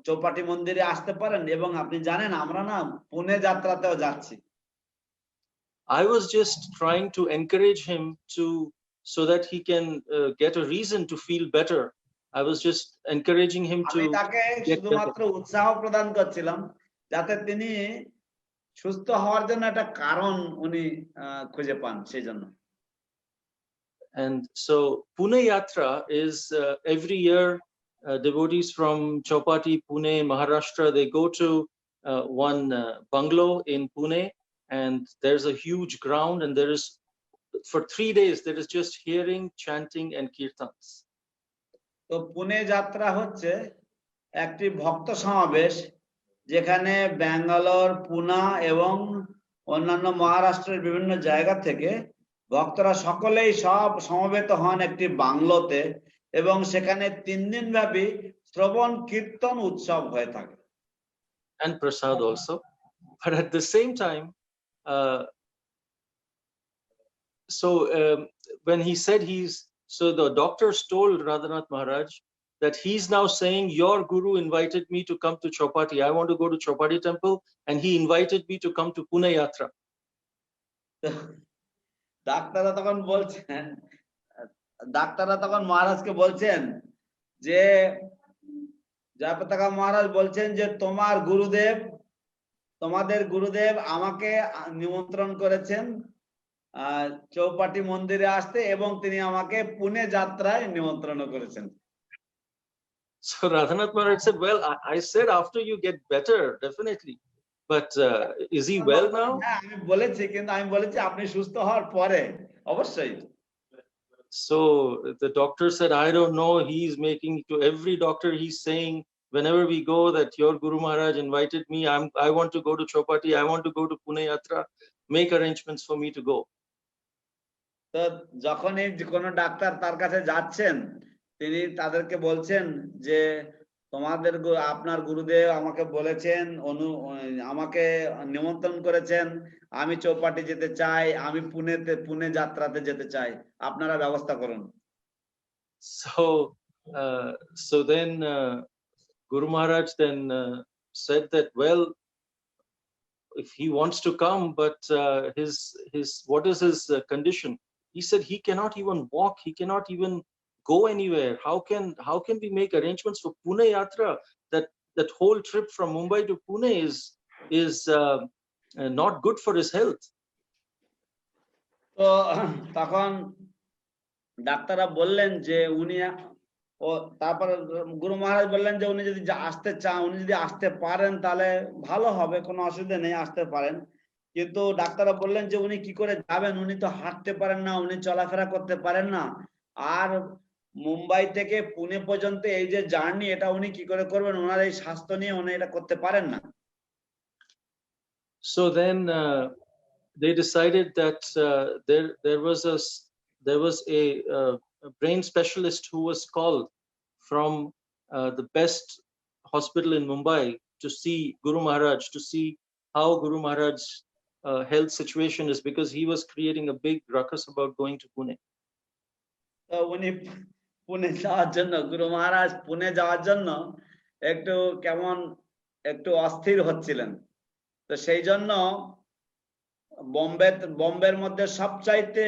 Speaker 4: চৌপাটি মন্দিরে আসতে পারেন, এবং আপনি জানেন আমরা না পুনে যাত্রাতেও যাচ্ছি।
Speaker 3: I was just trying to encourage him so that he can get a reason to feel better. I was just encouraging him to
Speaker 4: তাকে শুধুমাত্র উৎসাহ প্রদান করছিলাম যাতে তিনি সুস্থ হওয়ার জন্য একটা কারণ উনি খুঁজে পান সেই জন্য।
Speaker 3: And so Pune Yatra is every year devotees from Chowpatty, Pune, Maharashtra, they go to one bungalow in Pune, and there's a huge ground, and there is for 3 days there is just hearing, chanting and kirtans.
Speaker 4: তো পুনে যাত্রা হচ্ছে একটি ভক্ত সমাবেশ যেখানে ব্যাঙ্গালোর, পুনা এবং অন্যান্য মহারাষ্ট্রের বিভিন্ন জায়গা থেকে ভক্তরা সকলেই সব সমবেত হন একটি বাংলোতে এবং সেখানে 3 দিন ব্যাপী শ্রবণ কীর্তন উৎসব হয়ে থাকে।
Speaker 3: And prasad also, but at the same time when he said so the doctors told Radhanath Maharaj that he's now saying your guru invited me to come to Chowpatty, I want to go to Chowpatty temple, and he invited me to come to Pune Yatra.
Speaker 4: ডাক্তাররা তখন মহারাজকে বলছেন যে জয়পতাকা মহারাজ বলছেন যে তোমাদের গুরুদেব আমাকে নিমন্ত্রণ করেছেন চৌপাটি মন্দিরে আসতে এবং তিনি আমাকে পুনে যাত্রায় নিমন্ত্রণ করেছেন।
Speaker 3: So Radhanath Maharaj said, well, I said after you get better, definitely. But is he well now?
Speaker 4: আমি বলেছি, কিন্তু আমি বলেছি আপনি সুস্থ হওয়ার পরে অবশ্যই।
Speaker 3: So the doctor said, I don't know. He's making to every doctor, he's saying, whenever we go, that your Guru Maharaj invited me. I want to go to Chowpatty. I want to go to Pune Yatra. Make arrangements for me to go.
Speaker 4: তো যখনই কোনো doctor তার কাছে যাচ্ছেন তিনি তাদেরকে বলছেন যে আপনার গুরুদেব আমাকে বলেছেন, আমাকে নিমন্ত্রণ করেছেন, আমি চৌপাটি যেতে চাই, আমি পুনে যাত্রাতে যেতে চাই, আপনারা ব্যবস্থা করুন।
Speaker 3: So then Guru Maharaj then said that, well, if he wants to come, but what is his condition? He said he cannot even walk, he cannot even go anywhere. How can we make arrangements for Pune Yatra? That whole trip from Mumbai to Pune is not good for his health.
Speaker 4: তো তখন ডাক্তাররা বললেন যে তারপর গুরু মহারাজ বললেন যে উনি যদি আসতে চান, উনি যদি আসতে পারেন তাহলে ভালো হবে, কোনো অসুবিধা নেই, আসতে পারেন। কিন্তু ডাক্তাররা বললেন যে উনি কি করে যাবেন, উনি তো হাঁটতে পারেন না, উনি চলাফেরা করতে পারেন না, আর মুম্বাই থেকে পুনে পর্যন্ত এই যে জার্নি, এটা উনি কি করে করবেন? ওনার এই স্বাস্থ্য নিয়ে উনি এটা করতে পারেন না।
Speaker 3: So then they decided that there was a brain specialist who was called from the best hospital in Mumbai to see Guru Maharaj, to see how Guru Maharaj's health situation is, because he was creating a big ruckus about going to Pune.
Speaker 4: তো উনি পুনে যাওয়ার জন্য, গুরু মহারাজ পুনে যাওয়ার জন্য একটু কেমন একটু অস্থির হচ্ছিলেন। তো সেই জন্য বোম্বের মধ্যে সবচাইতে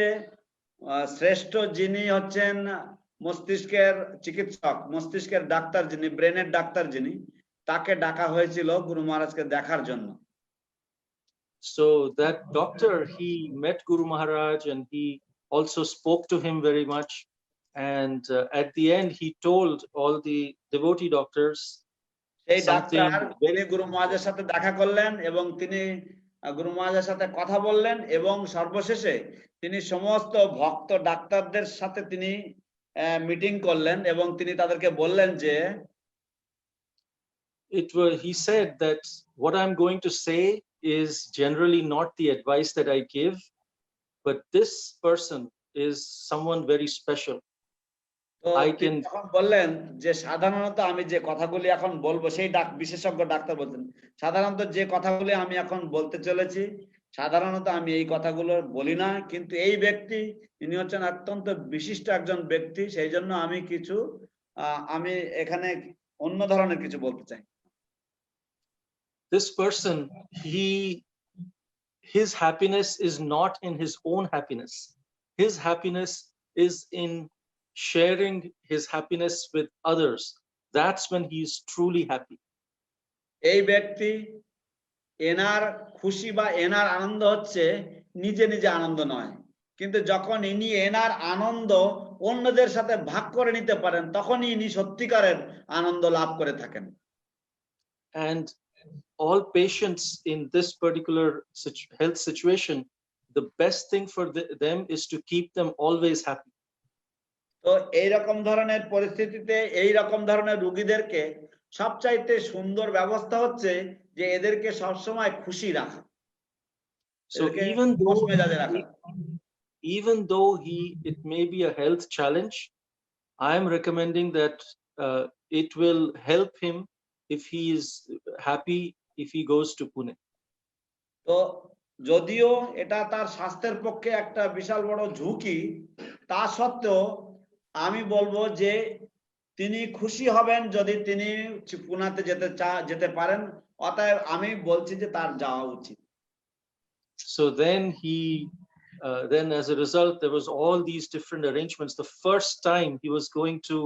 Speaker 4: শ্রেষ্ঠ যিনি হচ্ছেন মস্তিষ্কের চিকিৎসক, মস্তিষ্কের ডাক্তার যিনি, ব্রেনের ডাক্তার যিনি, তাকে ডাকা হয়েছিল গুরু মহারাজকে দেখার জন্য।
Speaker 3: So that doctor, he met Guru Maharaj and he also spoke to him very much. And at the end, he told all the devotee doctors
Speaker 4: সেই
Speaker 3: something
Speaker 4: ডাক্তার তিনি গুরু মহারাজের সাথে দেখা করলেন এবং তিনি গুরু মহারাজের সাথে কথা বললেন, এবং সর্বশেষে তিনি সমস্ত ভক্ত ডাক্তারদের সাথে তিনি মিটিং করলেন এবং তিনি তাদেরকে বললেন যে
Speaker 3: he said that what I'm going to say is generally not the advice that I give, but this person is someone very special.
Speaker 4: তো তিনি তখন বললেন যে সাধারণত আমি যে কথাগুলি এখন বলবো, সেই বিশেষজ্ঞ ডাক্তার বলতেন, সাধারণত যে কথাগুলি আমি এখন বলতে চলেছি, সাধারণত আমি এই কথাগুলো বলি না, কিন্তু এই ব্যক্তি ইনি হচ্ছেন অত্যন্ত বিশিষ্ট একজন ব্যক্তি, সেই জন্য আমি কিছু আমি এখানে অন্য ধরনের কিছু বলতে চাই।
Speaker 3: This person, his happiness is not in his own happiness. His happiness is in sharing his happiness with others. That's when he is truly happy.
Speaker 4: এই ব্যক্তি এনার খুশি বা এনার আনন্দ হচ্ছে নিজে নিজে আনন্দ নয়, কিন্তু যখন ইনি এনার আনন্দ অন্যদের সাথে ভাগ করে নিতে পারেন, তখনই ইনি সত্যিকারের আনন্দ লাভ করে থাকেন।
Speaker 3: And all patients in this particular health situation, the best thing for them is to keep them always happy.
Speaker 4: তো এইরকম ধরনের পরিস্থিতিতে এইরকম ধরনের রোগীদেরকে সবচাইতে সুন্দর ব্যবস্থা হচ্ছে যে এদেরকে সবসময় খুশি রাখা।
Speaker 3: So even though it may be a health challenge, I am recommending that it will help him if he is happy if he goes to Pune.
Speaker 4: তো যদিও এটা তার স্বাস্থ্যের পক্ষে একটা বিশাল বড় ঝুঁকি, তা সত্ত্বেও আমি বলবো যে তিনি খুশি হবেন যদি তিনি পুনাতে যেতে পারেন, অতএব আমি বলছি যে তার যাওয়া উচিত।
Speaker 3: So then as a result, there was all these different arrangements. The first time he was going to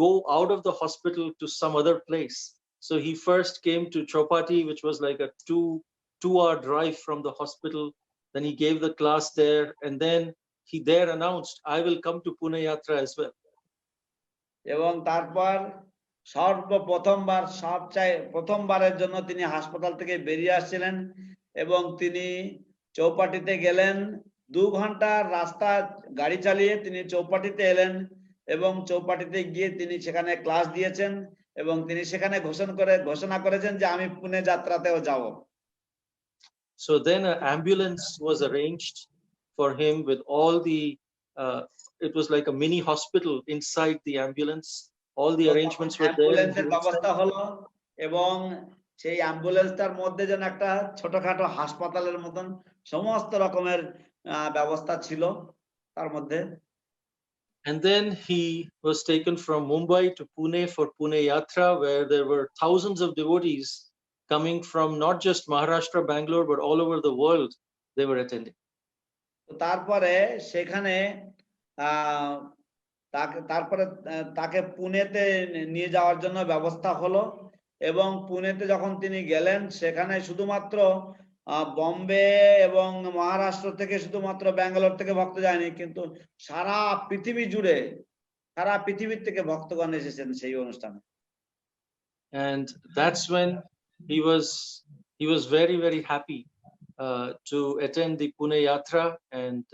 Speaker 3: go out of the hospital to some other place. So he first came to Chowpatty, which was like a two-hour drive from the hospital. Then he gave the class there, and then he there announced, I will come to Pune Yatra as well.
Speaker 4: এবং তারপর প্রথমবারের জন্য তিনি হাসপাতাল থেকে বেরিয়ে আসছিলেন এবং তিনি চৌপাটিতে গেলেন। 2 ঘন্টার রাস্তা গাড়ি চালিয়ে তিনি চৌপাটিতে এলেন এবং চৌপাটিতে গিয়ে তিনি সেখানে ক্লাস দিয়েছেন এবং তিনি সেখানে ঘোষণা করেছেন যে আমি পুনে যাত্রাতেও যাব।
Speaker 3: So then an ambulance was arranged for him with all the it was like a mini hospital inside the ambulance. All the arrangements were there.
Speaker 4: অ্যাম্বুলেন্সের ব্যবস্থা হলো এবং সেই অ্যাম্বুলেন্সটার মধ্যে যেন একটা ছোটখাটো হাসপাতালের মতন সমস্ত রকমের ব্যবস্থা ছিল তার মধ্যে।
Speaker 3: And then he was taken from Mumbai to Pune for Pune Yatra, where there were thousands of devotees coming from not just Maharashtra, Bangalore, but all over the world. They were attending.
Speaker 4: তারপরে সেখানে তাকে পুনেতে নিয়ে যাওয়ার জন্য ব্যবস্থা হলো এবং পুনেতে যখন তিনি গেলেন সেখানে শুধুমাত্র বম্বে এবং মহারাষ্ট্র থেকে, শুধুমাত্র ব্যাঙ্গালোর থেকে ভক্ত যায়নি, কিন্তু সারা পৃথিবী জুড়ে, সারা পৃথিবীর থেকে ভক্তগণ এসেছেন সেই অনুষ্ঠানে।
Speaker 3: And that's when he was very, very happy to attend the Pune Yatra, and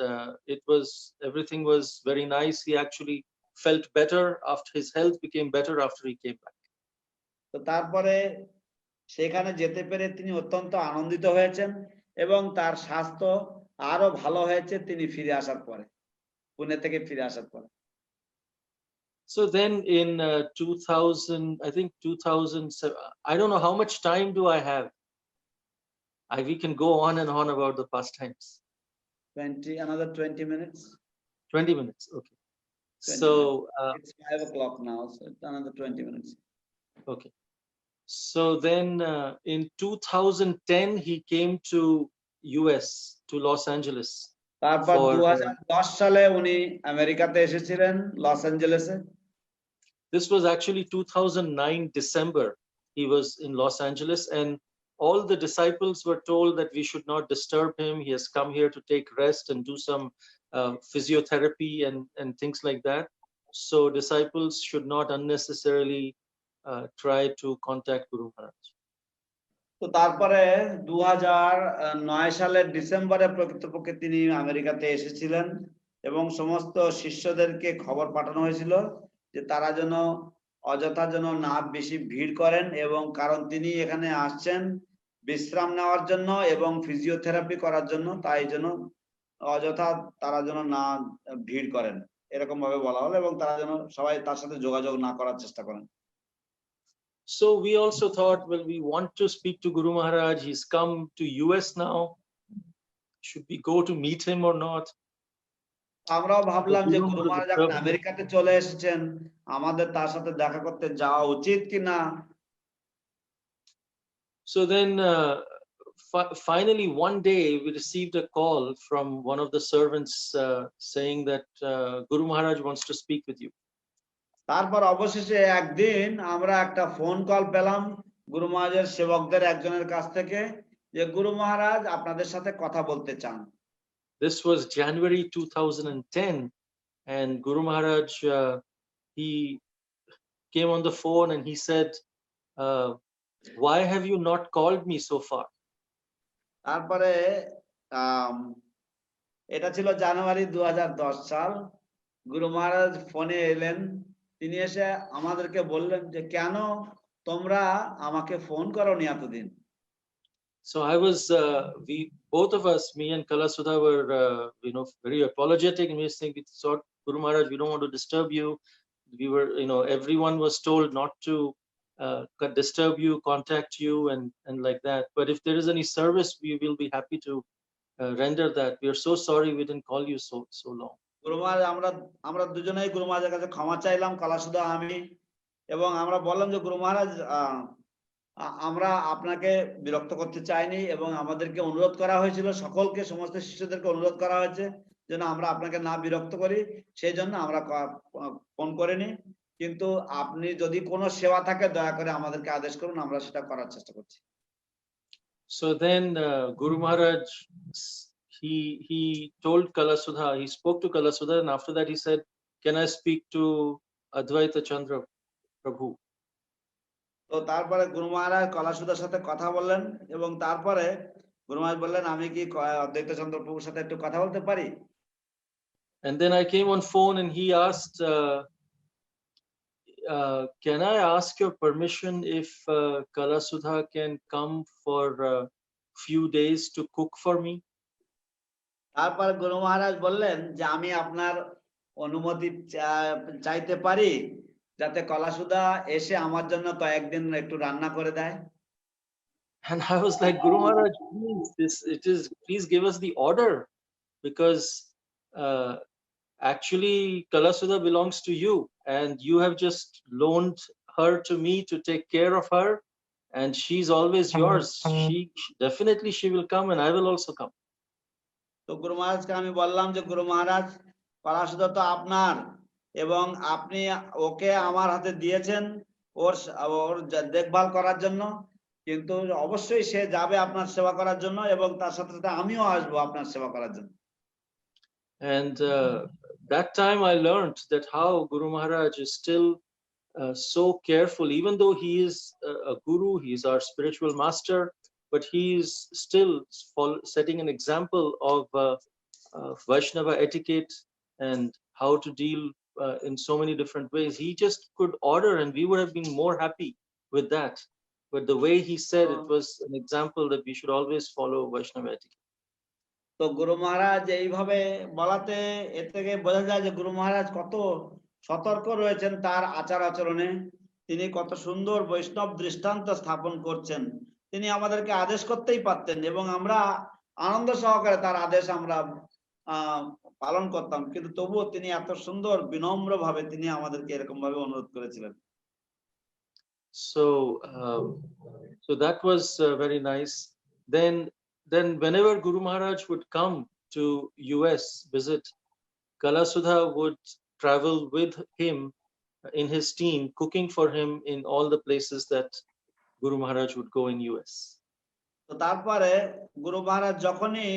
Speaker 3: everything was very nice. He actually felt better after his health became better after he came back.
Speaker 4: তো তারপরে সেখানে যেতে পেরে তিনি অত্যন্ত আনন্দিত হয়েছেন এবং তার স্বাস্থ্য আরো ভালো হয়েছে তিনি ফিরে আসার পরে, পুনে থেকে ফিরে আসার পরে।
Speaker 3: So then in 2000, I think 2007, I don't know how much time do I have. We can go on and on about the pastimes.
Speaker 4: Another 20 minutes.
Speaker 3: 20 minutes, okay.
Speaker 4: 20
Speaker 3: So
Speaker 4: it's 5 o'clock now, so it's another 20 minutes.
Speaker 3: Okay. So then in 2010 he came to US, to Los Angeles.
Speaker 4: তারপর 2010 সালে উনি আমেরিকাতে এসেছিলেন, loss অ্যাঞ্জেলেসে।
Speaker 3: This was actually 2009 December. He was in Los Angeles and all the disciples were told that we should not disturb him. He has come here to take rest and do some physiotherapy and things like that. So disciples should not unnecessarily try to contact Guru Maharaj.
Speaker 4: তো তারপরে 2009 সালের ডিসেম্বরে প্রকৃতপক্ষে তিনি আমেরিকাতে এসেছিলেন এবং সমস্ত শিষ্যদেরকে খবর পাঠানো হয়েছিল যে তারা যেন অযথা যেন না বেশি ভিড় করেন, এবং কারণ তিনি এখানে আসছেন বিশ্রাম নেওয়ার জন্য এবং ফিজিওথেরাপি করার জন্য, তাই যেন অযথা তারা যেন না ভিড় করেন, এরকম ভাবে বলা হলো, এবং তারা যেন সবাই তার সাথে যোগাযোগ না করার চেষ্টা করেন।
Speaker 3: So we also thought, well, we want to speak to Guru Maharaj. He's come to US now. Should we go to meet him or not?
Speaker 4: আমরাও ভাবলাম যে গুরু মহারাজ এখন আমেরিকাতে চলে এসেছেন, আমাদের তার সাথে দেখা করতে যাওয়া উচিত কিনা।
Speaker 3: So then finally one day we received a call from one of the servants saying that Guru Maharaj wants to speak with you.
Speaker 4: তারপর অবশেষে একদিন আমরা একটা ফোন কল পেলাম গুরু মহারাজের সেবকদের একজনের কাছ থেকে যে গুরু মহারাজ আপনাদের সাথে কথা বলতে চান।
Speaker 3: This was January 2010 and Guru Maharaj he came on the phone and he said, why have you not called me so far?
Speaker 4: তারপরে এটা ছিল জানুয়ারি 2010 সাল। গুরু মহারাজ ফোনে এলেন, তিনি এসে আমাদেরকে বললেন যে কেন তোমরা আমাকে ফোন করোনি এতদিন।
Speaker 3: So I was we both of us, me and Kalasudha, were very apologetic, and we were saying, we thought, Guru Maharaj, we don't want to disturb you. We were, everyone was told not to disturb you, contact you, and like that. But if there is any service, we will be happy to render that. We are so sorry we didn't call you so long.
Speaker 4: গুরু মহারাজ আমরা দুজনেই গুরু মহারাজের কাছে ক্ষমা চাইলাম, কালাসুদা আমি, এবং আমরা বললাম যে গুরু মহারাজ আমরা আপনাকে বিরক্ত করতে চাইনি এবং আমাদেরকে অনুরোধ করা হয়েছিল, সকলকে সমস্ত শিষ্যদেরকে অনুরোধ করা হয়েছে যেন আমরা আপনাকে না বিরক্ত করি, সেই জন্য আমরা ফোন করিনি। কিন্তু আপনি যদি কোনো সেবা থাকে দয়া করে আমাদেরকে আদেশ করুন, আমরা সেটা করার চেষ্টা করছি।
Speaker 3: So then Guru Maharaj he told Kalasudha, he spoke to Kalasudha, and after that he said, can I speak to Advaita Chandra Prabhu?
Speaker 4: তো তারপরে গুরু মহারাজ কলাসুদার সাথে কথা বললেন এবং তারপরে গুরু মহারাজ বললেন আমি কি অদ্বৈত চন্দ্র প্রভুর সাথে একটু কথা বলতে পারি।
Speaker 3: And then I came on phone and he asked, can I ask your permission if Kalasudha can come for a few days to cook for me?
Speaker 4: তারপরে গুরু মহারাজ বললেন যে আমি আপনার অনুমতি চাইতে পারি যাতে কলাসুদা এসে আমার জন্য কয়েকদিন একটু রান্না করে দেয়।
Speaker 3: And I was like, Guru Maharaj, please give us the order, because actually Kalasudha belongs to you and you have just loaned her to me to take care of her, and she's always yours. Definitely she will come and I will also come.
Speaker 4: তো গুরু মহারাজকে আমি বললাম যে গুরু মহারাজ কলাসুদা তো আপনার এবং আপনি ওকে আমার হাতে দিয়েছেন ওর দেখভাল করার জন্য, কিন্তু অবশ্যই সে যাবে আপনার সেবা করার জন্য এবং তার সাথে সাথে আমিও আসবো আপনার সেবা করার জন্য।
Speaker 3: And that time I learned that how Guru Maharaj is still so careful, even though he is a guru, he is our spiritual master, but he is still setting an example of Vaishnava etiquette and how to deal in so many different ways. He just could order and we would have been more happy with that. But the way he said it was an example that we should always follow Vaishnava etiquette.
Speaker 4: তো গুরু মহারাজ এইভাবে বলাতে এ থেকে বোঝা যায় যে গুরু মহারাজ কত সতর্ক রয়েছেন তার আচার আচরণে। তিনি কত সুন্দর বৈষ্ণব দৃষ্টান্ত স্থাপন করছেন। তিনি আমাদেরকে আদেশ করতেই পারতেন এবং আমরা আনন্দ সহকারে তার আদেশ আমরা পালন করতাম, কিন্তু তবুও তিনি এত সুন্দর বিনম্র ভাবে তিনি আমাদেরকে এরকম ভাবে অনুরোধ করেছিলেন।
Speaker 3: So that was very nice. Then whenever Guru Maharaj would come to US visit, Kalasudha would travel with him in his team, cooking for him in all the places that Guru Maharaj would go in US.
Speaker 4: তো তারপরে গুরু মহারাজ যখনই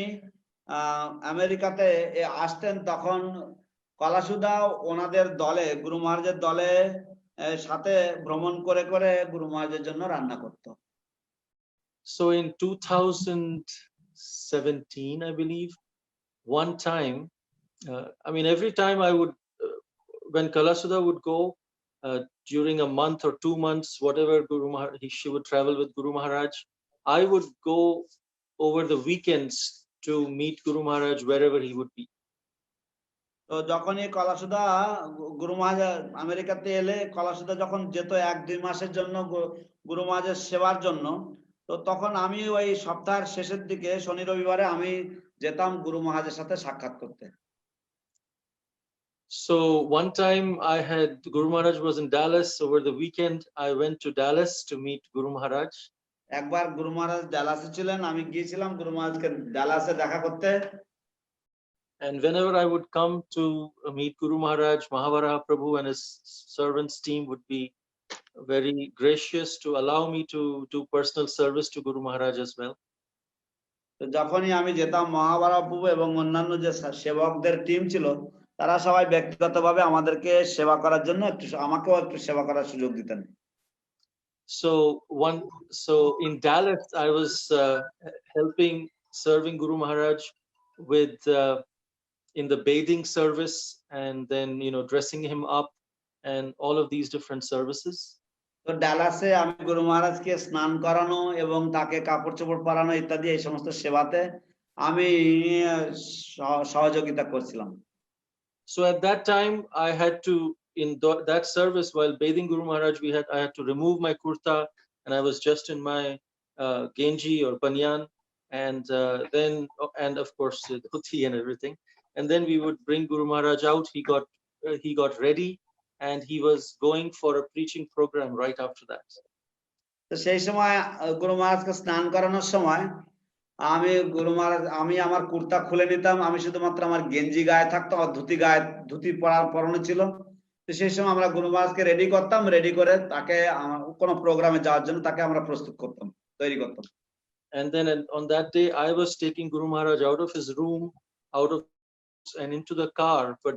Speaker 4: আমেরিকাতে আসতেন তখন কলাসুদা ওনাদের দলে, গুরু মহারাজের দলে সাথে ভ্রমণ করে করে গুরু মহারাজের জন্য রান্না করত।
Speaker 3: So in 2017, I believe, one time, I mean, every time I would, when Kalasudha would go during a month or 2 months, whatever Guru Maharaj, she would travel with Guru Maharaj, I would go over the weekends to meet Guru Maharaj wherever he would be.
Speaker 4: তো যখনই কলাসুদা গুরু মহারাজ আমেরিকাতে এলে, কলাসুদা যখন যেত 1-2 মাসের জন্য গুরু মহারাজের সেবার জন্য, তো তখন আমি ওই সপ্তাহের শেষের দিকে শনি রবিবারে আমি যেতাম গুরু মহারাজের সাথে সাক্ষাৎ করতে।
Speaker 3: So one time I had Guru Maharaj was in Dallas over the weekend. I went to Dallas to meet Guru Maharaj.
Speaker 4: একবার গুরু মহারাজ ডালাসে ছিলেন, আমি গিয়েছিলাম গুরু মহারাজকে ডালাসে দেখা করতে।
Speaker 3: And whenever I would come to meet Guru Maharaj, Mahavaraha Prabhu and his servants team would be very gracious to allow me to do personal service to Guru Maharaj as well.
Speaker 4: তো যখনই আমি যেতাম, মহাভারত প্রভু এবং অন্যান্য যে সেবকদের team ছিল তারা সবাই ব্যক্তিগতভাবে আমাদেরকে সেবা করার জন্য আমাকেও একটু সেবা করার সুযোগ দিতেন।
Speaker 3: So in Dallas I was serving Guru Maharaj with in the bathing service, and then dressing him up and all of these different services.
Speaker 4: তো ডালাসে আমি গুরু মহারাজকে স্নান করানো এবং তাকে কাপড় চোপড় পরানো ইত্যাদি এই সমস্ত সেবাতে আমি সহযোগিতা করছিলাম।
Speaker 3: So at that time I had to, in that service, while bathing Guru Maharaj, I had to remove my kurta, and I was just in my genji or banyan, and then of course the dhuti and everything, and then we would bring Guru Maharaj out. He got ready, and he was going for a preaching program right after that.
Speaker 4: তো সেই সময় গুরু মহারাজকে স্নান করানোর সময় আমি আমার কুর্তা খুলে নিতাম, আমি শুধুমাত্র আমার গেঞ্জি গায়ে থাকতো, আর ধুতি পরানো ছিল। তো সেই সময় আমরা গুরু মহারাজকে রেডি করতাম, রেডি করে তাকে কোনো প্রোগ্রামে যাওয়ার জন্য তাকে আমরা প্রস্তুত করতাম, তৈরি করতাম।
Speaker 3: And then on that day I was taking Guru Maharaj out of his room, and into the car, but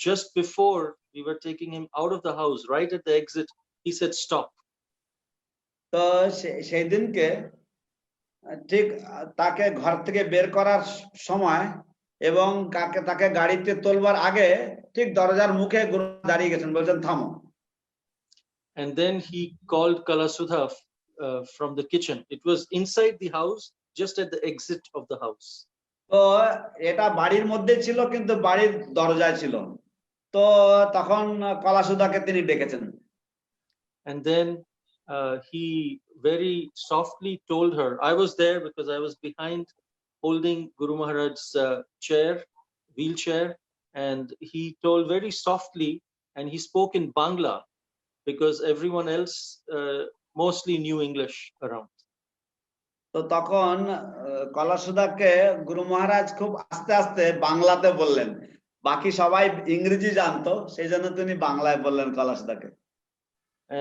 Speaker 3: just before we were taking him out of the house, right at the exit, he said stop.
Speaker 4: তো সেই দিনকে ঠিক তাকে ঘর থেকে বের করার সময় এবং তাকে গাড়িতে তোলবার আগে ঠিক দরজার মুখে গুরু দাঁড়িয়ে গেছেন, বলছেন থামো।
Speaker 3: And then he called Kalasudha from the kitchen. It was inside the house, just at the exit of the house.
Speaker 4: তো এটা বাড়ির মধ্যে ছিল, কিন্তু বাড়ির দরজায় ছিল। তো তখন কলাসুদাকে তিনি ডেকেছেন।
Speaker 3: And then he very softly told her, I was there because I was behind holding Guru Maharaj's wheelchair, and he told very softly, and he spoke in Bangla because everyone else mostly knew English around.
Speaker 4: তো তখন কলাসুদাকে গুরু মহারাজ খুব আস্তে আস্তে বাংলাতে বললেন, বাকি সবাই ইংরেজি জানতো, সেই জন্য তিনি বাংলায় বললেন কলাসুদাকে।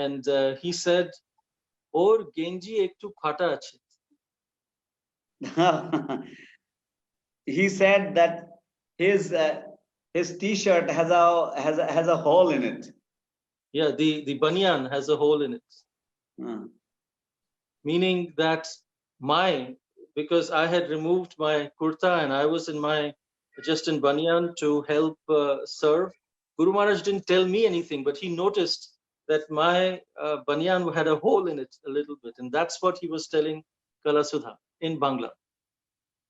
Speaker 3: And he said, "Or genji ekটু ফাটা আছে."
Speaker 4: He said that his t-shirt has a hole in it.
Speaker 3: Yeah, the banyan has a hole in it. Meaning that because I had removed my kurta and I was just in banyan to help serve, Guru Maharaj didn't tell me anything, but he noticed that my banyan had a hole in it a little bit, and that's what he was telling Kalasudha in Bangla.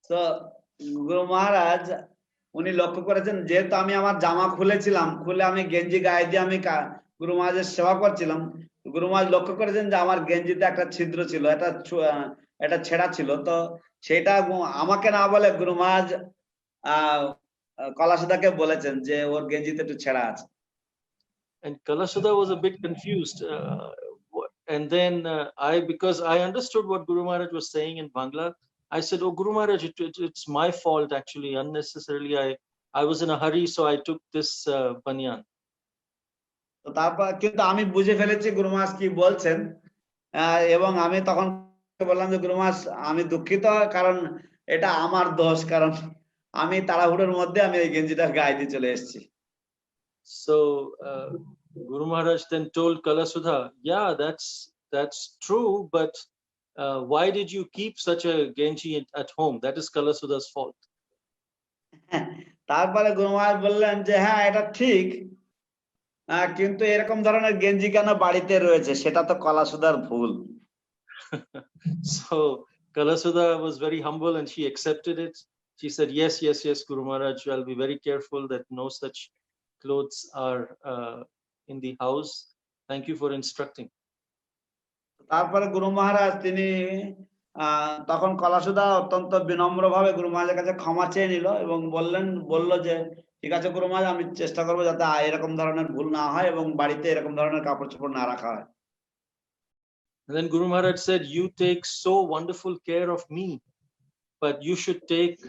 Speaker 4: তো গুরু মহারাজ উনি লক্ষ্য করেছেন, যেহেতু আমি আমার জামা খুলেছিলাম, খুলে আমি গেঞ্জি গায়ে দিয়ে আমি গুরু মহারাজের সেবা করছিলাম, গুরু মহারাজ লক্ষ্য করেছেন যে আমার গেঞ্জিতে একটা ছিদ্র ছিল, এটা ছেঁড়া ছিল। তো সেটা আমাকে না বলে গুরু মহারাজ কলাসুদাকে বলেছেন যে ওর গেঞ্জিতে একটু ছেঁড়া আছে।
Speaker 3: And Kalasudha was a bit confused, and then because I understood what Guru Maharaj was saying in Bangla, I said, "Oh, Guru Maharaj, it's my fault actually. Unnecessarily, I was in a hurry, so I took this banyan."
Speaker 4: তো তারপর কিন্তু আমি বুঝে ফেলেছি গুরু মহারাজ কি বলছেন, এবং আমি তখন বললাম যে গুরু মহারাজ আমি দুঃখিত, কারণ এটা আমার দোষ, কারণ আমি তাড়াহুড়োর মধ্যে আমি এই গেঞ্জিটা গায়ে দিয়ে চলে এসেছি।
Speaker 3: So Guru Maharaj then told Kalasudha, "Yeah, that's true, but why did you keep such a genji at home? That is Kalasudha's fault."
Speaker 4: তারপরে গুরু মহারাজ বললেন যে হ্যাঁ এটা ঠিক, কিন্তু এরকম ধরনের গেঞ্জি কেন বাড়িতে রয়েছে, সেটা তো কলাসুদার ভুল।
Speaker 3: So Kalasudha was very humble and she accepted it. She said, yes, Guru Maharaj, I'll be very careful that no such clothes are in the house. Thank you for instructing.
Speaker 4: তারপরে গুরু মহারাজ তিনি তখন কলাসুদা অত্যন্ত বিনম্র ভাবে গুরু মহারাজের কাছে ক্ষমা চেয়ে নিল এবং বলল যে ঠিক আছে গুরু মহারাজ, আমি চেষ্টা করবো যাতে এরকম ধরনের ভুল না হয় এবং বাড়িতে এরকম ধরনের কাপড় চোপড় না রাখা হয়।
Speaker 3: And then Guru Maharaj said, "You take so wonderful care of me, but you should take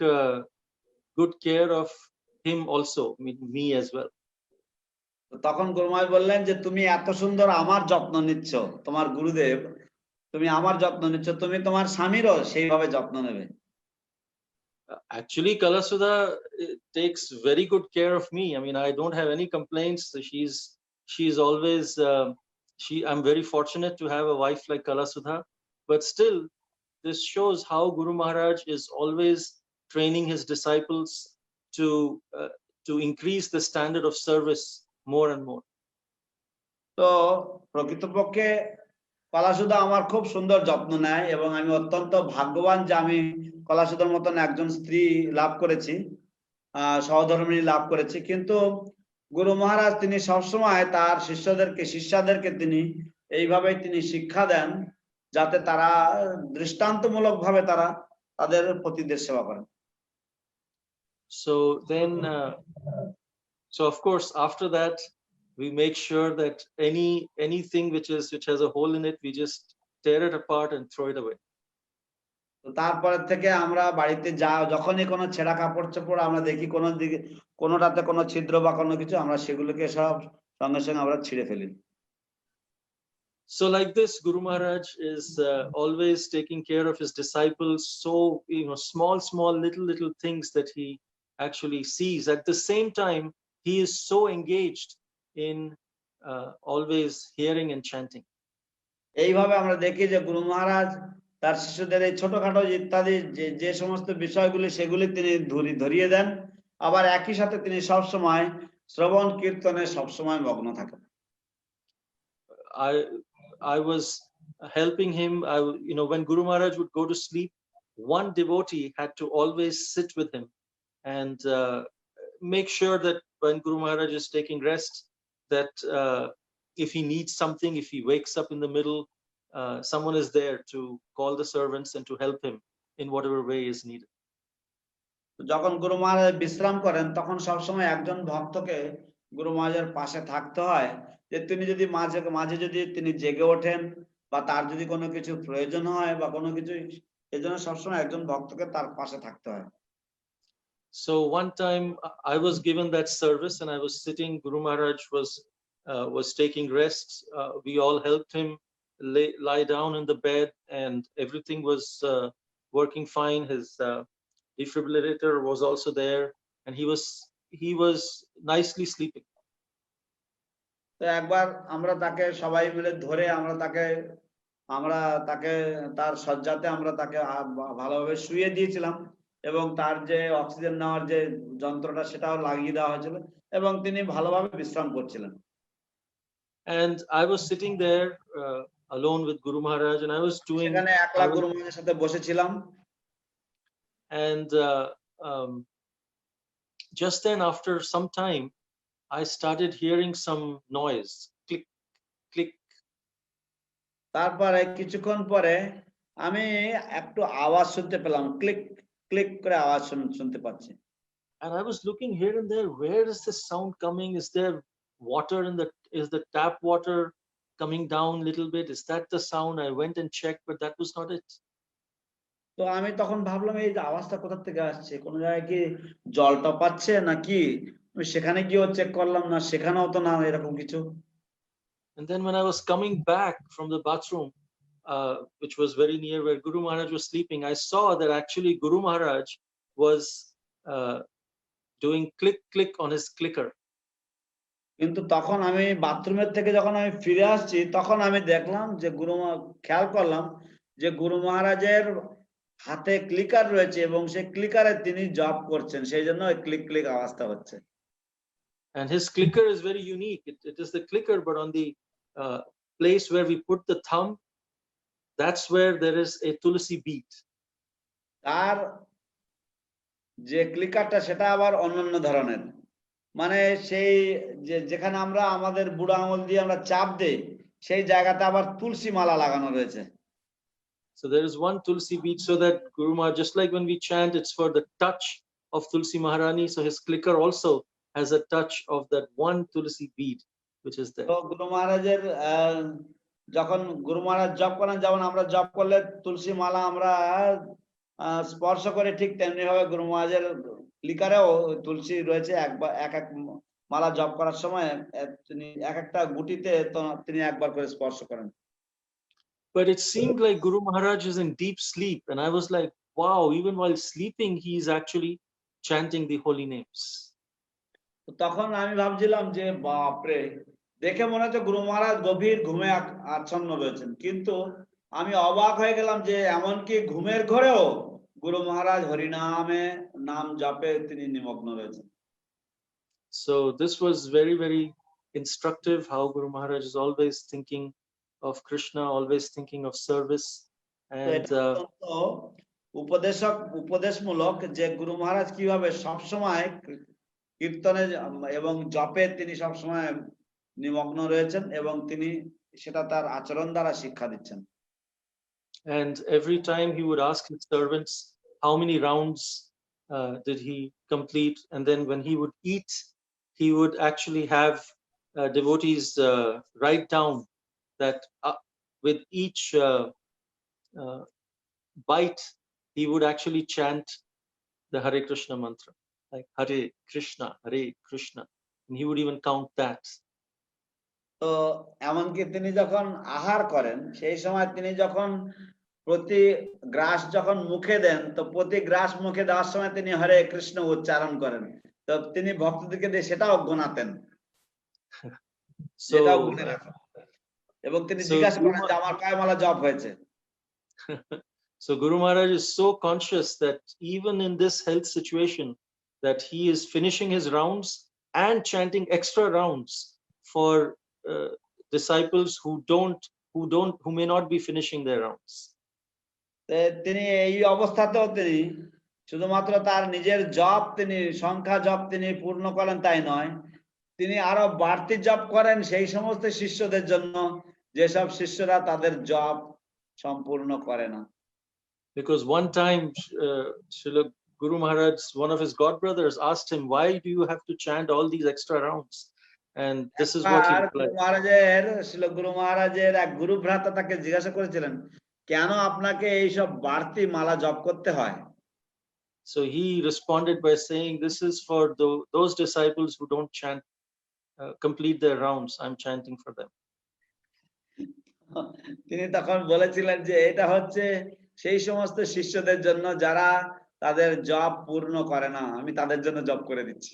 Speaker 3: good care of him also, me as well."
Speaker 4: তখন গুরু মহারাজ বললেন যে তুমি এত সুন্দর আমার যত্ন নিচ্ছ, তোমার গুরুদেব, তুমি আমার যত্ন নিচ্ছ, তুমি তোমার স্বামীরও সেইভাবে যত্ন নেবে।
Speaker 3: Actually, Kalasudha takes very good care of me. I mean, I don't have any complaints. She's always I'm very fortunate to have a wife like Kalasudha, but still this shows how Guru Maharaj is always training his disciples to increase the standard of service more and more.
Speaker 4: তো প্রকৃতপক্ষে কলাসুদা আমার খুব সুন্দর যত্ন নেয় এবং আমি অত্যন্ত ভাগ্যবান যে আমি কলাসুদার মতন একজন স্ত্রী লাভ করেছি, সহধর্মিণী লাভ করেছি। কিন্তু গুরু মহারাজ তিনি সবসময় তার শিষ্যদেরকে তিনি এইভাবেই তিনি শিক্ষা দেন, যাতে তারা দৃষ্টান্তমূলক ভাবে তারা তাদের পতিদের সেবা করেন।
Speaker 3: So then so of course after that we make sure that anything which has a hole in it, we just tear it apart and throw it away.
Speaker 4: তো তারপরে থেকে আমরা বাড়িতে যখনই কোনো ছেঁড়া কাপড় চোপড় আমরা দেখি কোনোটাতে কোনো ছিদ্র বা কোনো কিছু, আমরা সেগুলোকে সব সঙ্গে সঙ্গে আমরা ছিঁড়ে ফেলি।
Speaker 3: So like this, Guru Maharaj is always taking care of his disciples. So small little things that he actually sees. At the same time, he is so engaged in always hearing and chanting.
Speaker 4: এইভাবে আমরা দেখি যে গুরু মহারাজ তার শিষ্যদের এই ছোটখাটো ইত্যাদি যে সমস্ত বিষয়গুলি সেগুলি তিনি ধরিয়ে দেন, আবার একই সাথে তিনি সবসময় শ্রবণ কীর্তনে সবসময় মগ্ন থাকেন।
Speaker 3: I was helping him. When Guru Maharaj would go to sleep, one devotee had to always sit with him and make sure that when Guru Maharaj is taking rest, that if he needs something, if he wakes up in the middle, someone is there to call the servants and to help him in whatever way is needed.
Speaker 4: যখন গুরু মহারাজ বিশ্রাম করেন তখন সবসময় একজন ভক্তকে গুরু মহারাজের পাশে থাকতে হয়, যে তিনি যদি মাঝে যদি তিনি জেগে ওঠেন বা তার যদি কোনো কিছু প্রয়োজন হয় বা কোনো কিছু, এজন্য সবসময় একজন ভক্তকে তার পাশে থাকতে হয়।
Speaker 3: So one time I was given that service and I was sitting, Guru Maharaj was taking rest. We all helped him lie down in the bed and everything was working fine. His defibrillator was also there and he was nicely sleeping.
Speaker 4: তো একবার আমরা তাকে সবাই মিলে ধরে আমরা তাকে তার শয্যাতে আমরা তাকে ভালোভাবে শুইয়ে দিয়েছিলাম এবং তার যে অক্সিজেন নেওয়ার যে যন্ত্রটা সেটাও লাগিয়ে দেওয়া হয়েছিল এবং তিনি ভালোভাবে বিশ্রাম করছিলেন।
Speaker 3: And I was sitting there alone with Guru Maharaj, and I was doing.
Speaker 4: সেখানে একলা গুরু মহারাজের সাথে বসেছিলাম।
Speaker 3: And just then, after some time, I started hearing some noise, click, click.
Speaker 4: তারপরে কিছুক্ষণ পরে আমি একটু আওয়াজ শুনতে পেলাম, ক্লিক ক্লিক করে আওয়াজ শুনতে পাচ্ছি।
Speaker 3: And I was looking here and there, where is this sound coming? Is there water in the, is the tap water coming down a little bit? Is that the sound? I went and checked, but that was not it.
Speaker 4: তো আমি তখন ভাবলাম এই যে আওয়াজটা কোথা থেকে আসছে, কোন জায়গায় কি জলটা পাচ্ছে নাকি? আমি সেখানে গিয়েও চেক করলাম, না সেখানেও তো না এরকম কিছু।
Speaker 3: And then when I was coming back from the bathroom, which was very near where Guru Maharaj was sleeping, I saw that actually Guru Maharaj was doing click click on his clicker.
Speaker 4: কিন্তু তখন আমি বাথরুমের থেকে যখন আমি ফিরে আসছি তখন আমি দেখলাম যে খেয়াল করলাম যে গুরু মহারাজের হাতে ক্লিকার রয়েছে এবং সেই ক্লিকারে তিনি জপ করছেন, সেই জন্য ওই ক্লিক ক্লিক আওয়াজটা হচ্ছে।
Speaker 3: And his clicker is very unique. It is the clicker, but on the place where we put the thumb, that's where there is a tulsi bead.
Speaker 4: তার যে ক্লিকারটা সেটা আবার অন্যান্য ধরনের, মানে সেই যেখানে আমরা আমাদের বুড়ো আঙুল দিয়ে আমরা চাপ দেই সেই জায়গাতে আবার তুলসী মালা লাগানো রয়েছে।
Speaker 3: So there is one tulsi bead, so that Guru Maharaj, just like when we chant, it's for the touch of Tulsi Maharani. So his clicker also has a touch of that one tulsi bead, which is there.
Speaker 4: তো গুরু মহারাজের যখন গুরু মহারাজ জপ করেন, যেমন আমরা জপ করলে তুলসী মালা আমরা স্পর্শ করে, ঠিক তেমনি ভাবে গুরু মহারাজের ক্লিকারেও তুলসী রয়েছে। এক এক মালা জপ করার সময় তিনি এক একটা গুটিতে তিনি একবার করে স্পর্শ করেন।
Speaker 3: But it seemed like Guru Maharaj is in deep sleep, and I was like, wow, even while sleeping he is actually chanting the holy names.
Speaker 4: তখন আমি ভাবছিলাম যে বাপরে, দেখে মনে হচ্ছে গুরু মহারাজ গভীর ঘুমে আচ্ছন্ন রয়েছেন, কিন্তু আমি অবাক হয়ে গেলাম যে এমনকি ঘুমের ঘরেও গুরু মহারাজ হরিনামে নাম জপে তিনি নিমগ্ন রয়েছেন।
Speaker 3: So this was very, very instructive, how Guru Maharaj is always thinking of Krishna, always thinking of service. And
Speaker 4: উপদেশমূলক যে গুরু মহারাজ কিভাবে সবসময় কীর্তনে এবং জপে তিনি সবসময় নিমগ্ন রয়েছেন এবং তিনি সেটা তার আচরণ দ্বারা শিক্ষা দিচ্ছেন।
Speaker 3: And every time he would ask his servants how many rounds did he complete, and then when he would eat, he would actually have devotees write down that with each bite he would actually chant the Hare Krishna mantra, like Hare Krishna, and he would even count that.
Speaker 4: তো এমনকি তিনি যখন আহার করেন সেই সময় তিনি যখন প্রতি গ্রাস যখন মুখে দেন, তো প্রতি গ্রাস মুখে দেওয়ার সময় তিনি হরে কৃষ্ণ উচ্চারণ করেন, তো তিনি ভক্তদেরকে দিয়ে সেটাও গোনাতেন, সেটাও গুনে রাখেন এবং তিনি জিজ্ঞাসা করেন যে আমার কয় মালা জপ হয়েছে।
Speaker 3: So Guru Maharaj is so conscious that even in this health situation, that he is finishing his rounds and chanting extra rounds for disciples who may not be finishing their rounds.
Speaker 4: তিনি এই অবস্থাতেও তিনি শুধুমাত্র তার নিজের জপ, তিনি সংখ্যা জপ তিনি পূর্ণ করেন তাই নয়, তিনি আরো বাড়তি জপ করেন সেই সমস্ত শিষ্যদের জন্য যেসব শিষ্যরা তাদের জপ সম্পূর্ণ করে না।
Speaker 3: Because one time Srila Guru Maharaj, one of his god brothers, asked him, why do you have to chant all these extra rounds? And this is what he replied.
Speaker 4: Srila Guru Maharajের এক গুরু ভ্রাতা তাকে জিজ্ঞাসা করেছিলেন, কেন আপনাকে এই সব বাড়তি মালা জপ করতে হয়?
Speaker 3: So he responded by saying, this is for those disciples who don't chant, complete their rounds. I'm chanting for them.
Speaker 4: তিনি তখন বলেছিলেন যে এটা হচ্ছে সেই সমস্ত শিষ্যদের জন্য যারা তাদের জপ পূর্ণ করে না, আমি তাদের জন্য জপ করে দিচ্ছি।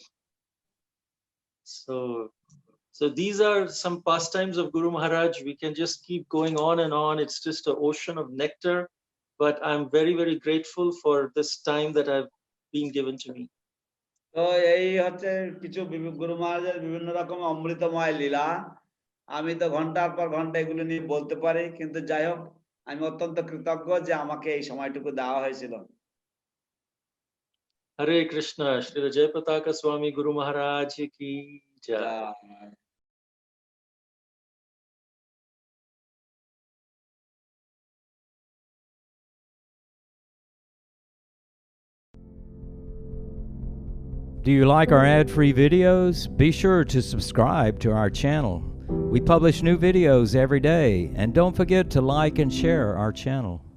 Speaker 3: So these are some pastimes of Guru Maharaj. We can just keep going on and on. It's just an ocean of nectar, but I'm very, very grateful for this time that I've being given to me.
Speaker 4: তো এই হচ্ছে কিছু গুরু মহারাজের বিভিন্ন রকম অমৃতময় লীলা। আমি তো ঘন্টার পর ঘন্টা এগুলো নিয়ে বলতে পারি, কিন্তু যাই হোক আমি অত্যন্ত কৃতজ্ঞ যে আমাকে এই সময়টুকু দেওয়া হয়েছিল।
Speaker 3: Hare Krishna, Shri Jayapataka Swami Guru Maharaj ki jai.
Speaker 4: Joy.
Speaker 2: Do you like our ad-free videos? Be sure to subscribe to our channel. We publish new videos every day, and don't forget to like and share our channel.